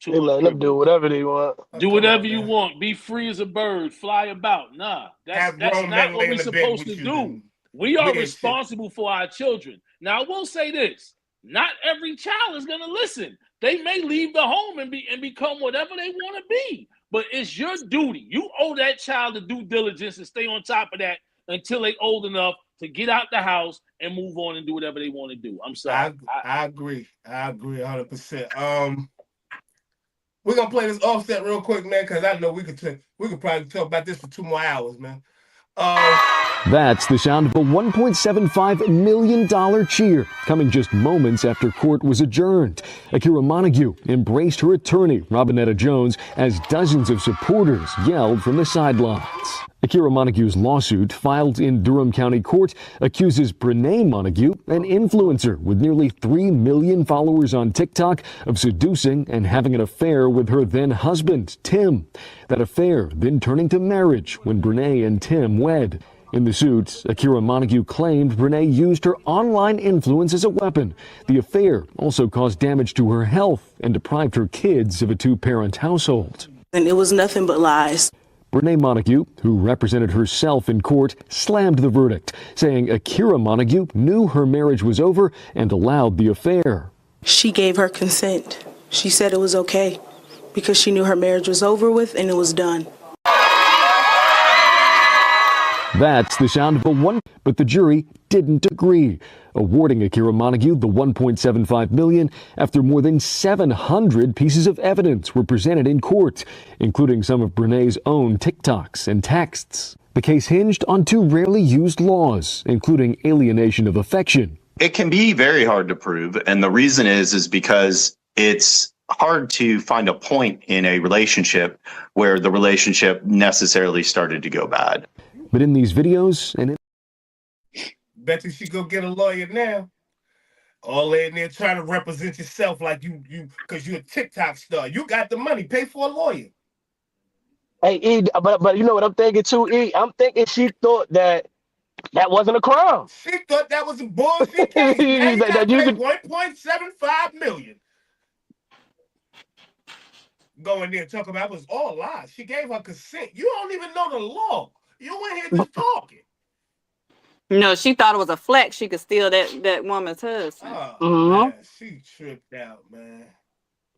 Too They much letting them do privilege. whatever they want. Do come whatever on, you man. want. Be free as a bird. Fly about. Nah, Have that's grown not men what lay in we're the bed supposed with to you, do. then We are weird shit. responsible for our children. Now, I will say this: not every child is gonna listen. they may leave the home and become whatever they want to be. But it's your duty. You owe that child the due diligence and stay on top of that until they old enough to get out the house and move on and do whatever they want to do. I'm sorry. I agree. I agree 100%. We're gonna play this Offset real quick, man, because I know we could probably talk about this for 2 more hours, man. That's the sound of a $1.75 million cheer, coming just moments after court was adjourned. Akira Montague embraced her attorney, Robinetta Jones, as dozens of supporters yelled from the sidelines. Akira Montague's lawsuit, filed in Durham County Court, accuses Brene Montague, an influencer with nearly 3 million followers on TikTok, of seducing and having an affair with her then-husband, Tim. That affair then turning to marriage when Brene and Tim wed. In the suit, Akira Montague claimed Brene used her online influence as a weapon. The affair also caused damage to her health and deprived her kids of a 2-parent household. And it was nothing but lies. Brene Montague, who represented herself in court, slammed the verdict, saying Akira Montague knew her marriage was over and allowed the affair. She gave her consent. She said it was okay because she knew her marriage was over with and it was done. That's the sound of but the jury didn't agree, awarding Akira Montague the $1.75 million after more than 700 pieces of evidence were presented in court, including some of Brene's own TikToks and texts. The case hinged on 2 rarely used laws, including alienation of affection. It can be very hard to prove, and the reason is because it's hard to find a point in a relationship where the relationship necessarily started to go bad. But in these videos and bet you she go get a lawyer now. All in there trying to represent yourself like you because you're a TikTok star. You got the money. Pay for a lawyer. Hey, E, but you know what I'm thinking too, E? I'm thinking she thought that wasn't a crime. She thought that was a bullshit case. Now you got to pay $1.75 million. Go in there and talk about it was all lies. She gave her consent. You don't even know the law. You went here just talking. No, she thought it was a flex. She could steal that woman's husband. Man, she tripped out, man.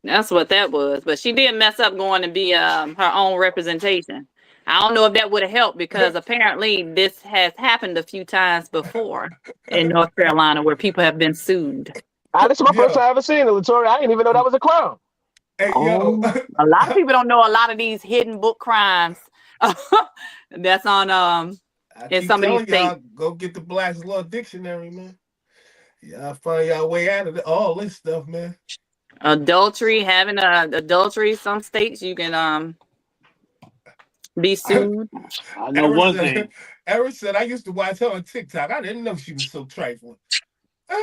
That's what that was. But she did mess up going to be her own representation. I don't know if that would have helped because apparently this has happened a few times before in North Carolina where people have been sued. This is my first time ever seeing it, Latoria. I didn't even know that was a crime. Hey, a lot of people don't know a lot of these hidden book crimes. That's on in some of these states. Go get the Black's Law Dictionary, man. Y'all find y'all way out of all this stuff, man. Adultery, having adultery, some states you can be sued. I know one thing. Erin said I used to watch her on TikTok. I didn't know she was so trifling.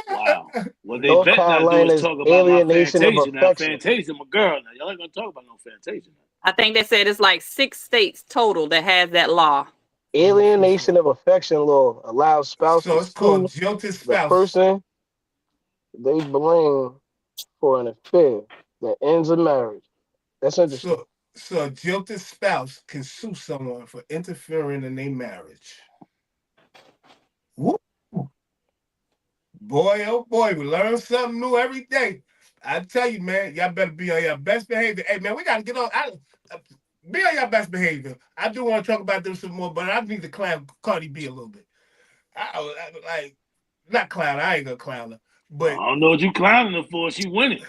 Wow. What they bet not do is talk about my Fantasia. Now, Fantasia, my girl. Now, y'all ain't gonna talk about no Fantasia. I think they said it's like 6 states total that has that law. Alienation of affection law allows spouses so it's called jilted spouse. The person they blame for an affair that ends a marriage. That's interesting. So a jilted spouse can sue someone for interfering in their marriage. Woo. Boy, oh boy, we learn something new every day. I tell you, man, y'all better be on your best behavior. Hey, man, we got to get on. Be on your best behavior. I do want to talk about this some more, but I need to clown Cardi B a little bit. I not clown her. I ain't going to clown her. But I don't know what you clowning her for. She winning.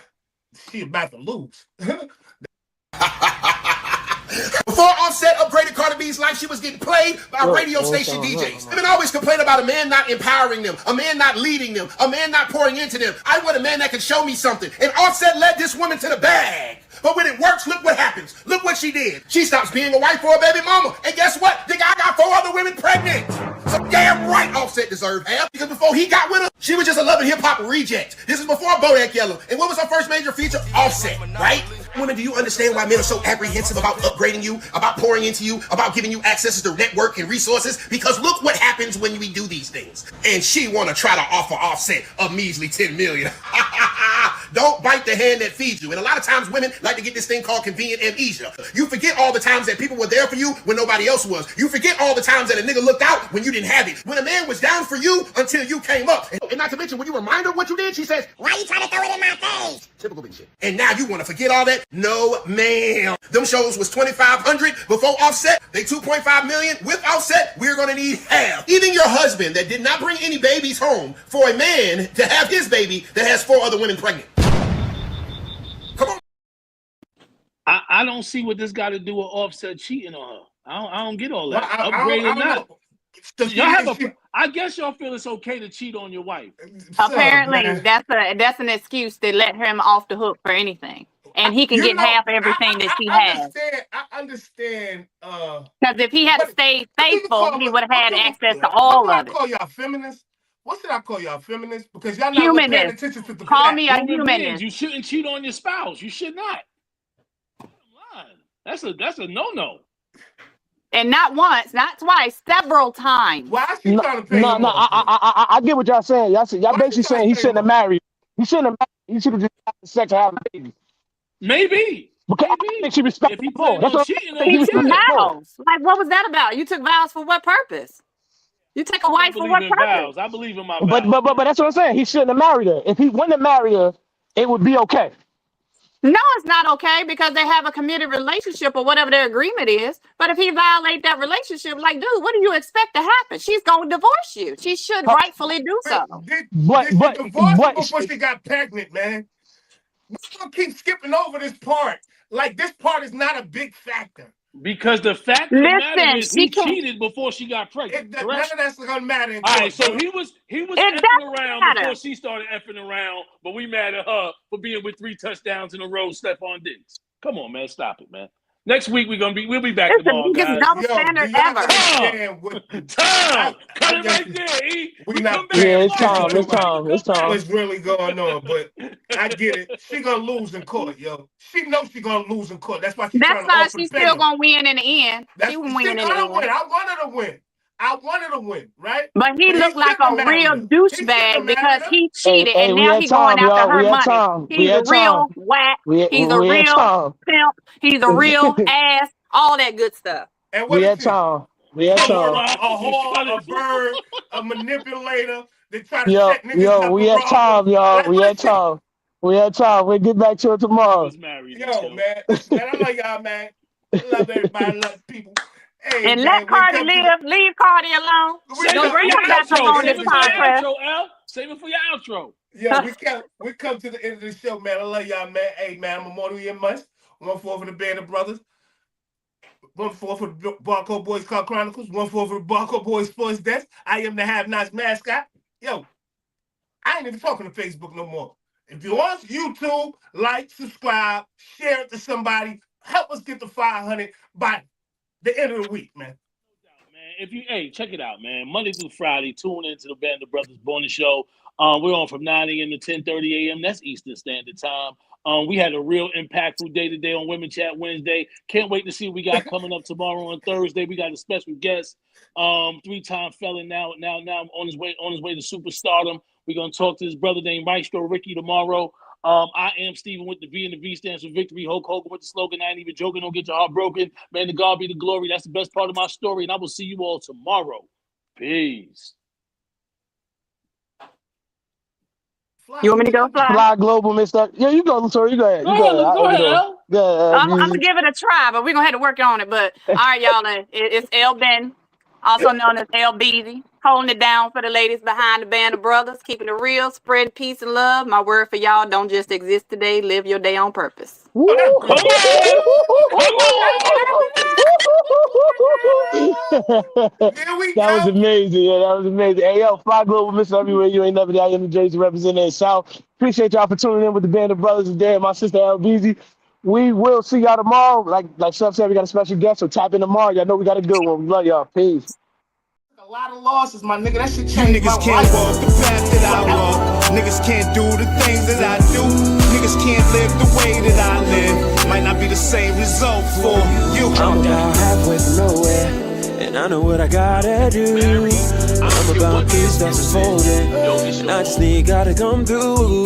She about to lose. Before Offset upgraded Cardi B's life, she was getting played by radio station DJs. Women always complain about a man not empowering them, a man not leading them, a man not pouring into them. I want a man that can show me something. And Offset led this woman to the bag. But when it works, look what happens. Look what she did. She stops being a wife for a baby mama. And guess what? The guy got 4 other women pregnant. So damn right Offset deserved half. Because before he got with her, she was just a loving hip-hop reject. This is before Bodak Yellow. And what was her first major feature? Offset, right? Women, do you understand why men are so apprehensive about upgrading you, about pouring into you, about giving you access to network and resources? Because look what happens when we do these things. And she want to try to offer Offset a measly $10 million. Don't bite the hand that feeds you. And a lot of times women like to get this thing called convenient amnesia. You forget all the times that people were there for you when nobody else was. You forget all the times that a nigga looked out when you didn't have it. When a man was down for you until you came up. And not to mention, when you remind her what you did, she says, "Why you trying to throw it in my face?" Typical bitch shit. And now you want to forget all that? No, ma'am. Them shows was 2,500 before Offset. They 2.5 million with Offset. We're gonna need half. Even your husband that did not bring any babies home for a man to have his baby that has 4 other women pregnant. Come on. I don't see what this got to do with Offset cheating on her. I don't get all that. Upgrade or not. I guess y'all feel it's okay to cheat on your wife. Apparently, that's an excuse to let him off the hook for anything, and he can get half everything that she has. I understand. Because if he had stayed faithful, he would have had access to all of it. Call y'all feminists? What should I call y'all feminists? Because y'all not paying attention to the Call me a humanist. You shouldn't cheat on your spouse. You should not. That's a no-no. And not once, not twice, several times. Why is she trying to pay him off? I get what y'all saying. Y'all basically saying he shouldn't have married. He shouldn't have married. He should have just had sex and have a baby. Maybe. Because I think she respected him. That's what he took vows. Like, what was that about? You took vows for what purpose? You take a wife for what purpose? I believe in my vows. But that's what I'm saying. He shouldn't have married her. If he wouldn't have married her, it would be okay. No, it's not okay because they have a committed relationship or whatever their agreement is. But if he violates that relationship, like, dude, what do you expect to happen? She's going to divorce you. She should rightfully do so. Did she divorce before she got pregnant, man? We're going to keep skipping over this part. Like, this part is not a big factor. Because the fact of the matter is he cheated before she got pregnant. None of that's gonna matter. All right, so he was effing around before she started effing around, but we mad at her for being with 3 touchdowns in a row, Stephon Diggs. Come on, man, stop it, man. Next week we'll be back tomorrow, guys. Double standard ever. Tom, cut it right there. It's Tom. What's really going on? But I get it. She gonna lose in court, yo. She knows she gonna lose in court. That's why she's trying to offer she's still gonna win in the end. She will win in the end. I wanted to win, right? But he looked like a real douchebag because he cheated, and now he's going after her money. He's a real whack. He's a real pimp. He's a real ass. All that good stuff. And what is Tom? A whore, a bird, a manipulator. They try to set niggas up. We at Tom, y'all. We at Tom. We'll get back to it tomorrow. Yo, man, I love y'all, man. I love everybody. Love people. Hey, and let Cardi live. Leave Cardi alone. Don't bring her back on this podcast. Save it for your outro. Yeah, we come to the end of the show, man. I love y'all, man. Hey, man, I'm Immortal Year Months. 1-4 for the Band of Brothers. 1-4 for the Barcode Boys Car Chronicles. 1-4 for the Barcode Boys Sports Desk. I am the Have Nots mascot. Yo, I ain't even talking to Facebook no more. If you want YouTube, like, subscribe, share it to somebody. Help us get to 500 by the end of the week, man. Check it out, man. Monday through Friday, tune into the Band of Brothers Bonus Show. We're on from 9 a.m. to 10:30 a.m. That's Eastern Standard Time. We had a real impactful day today on Women Chat Wednesday. Can't wait to see what we got coming up tomorrow on Thursday. We got a special guest, 3-time felon now on his way to superstardom. We're gonna talk to his brother named Maestro Ricky tomorrow. I am Steven with the V, and the V stands for victory. Hulk Hogan with the slogan, I ain't even joking, don't get your heart broken. Man, to God be the glory. That's the best part of my story, and I will see you all tomorrow. Peace. You want me to go fly? Fly Global, Mr. Yeah, you go, sorry, you go ahead. Go ahead, L. I'm going to give it a try, but we're going to have to work on it. But, all right, y'all, it's L Ben, also known as L Beezy, holding it down for the ladies behind the Band of Brothers, keeping it real, spreading peace and love. My word for y'all, don't just exist today, live your day on purpose. That was amazing. Yeah, that was amazing. Hey, yo, Fly Global, Mr. Everywhere. You ain't never there. I am the Jersey representing the South. Appreciate y'all for tuning in with the Band of Brothers today. My sister LBZ. We will see y'all tomorrow. Like Seth said, we got a special guest, so tap in tomorrow. Y'all know we got a good one. We love y'all. Peace. A lot of losses, my nigga. That shit changed my life. Niggas can't walk the path that I walk. Niggas can't do the things that I do. Niggas can't live the way that I live. Might not be the same result for you. I'm about halfway from nowhere, and I know what I gotta do. I'm about peace that's unfolding, and I just need God to come through.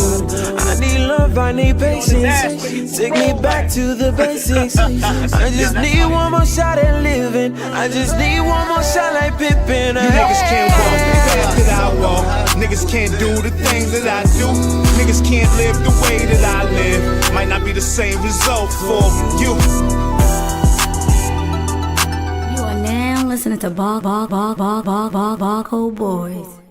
I need love, I need patience. Take me back to the basics. I just need one more shot at living. I just need one more shot like Pippin. Niggas can't walk the path that I walk. Niggas can't do the things that I do. Niggas can't live the way that I live. Might not be the same result for you. You are now listening to Barcode Boys.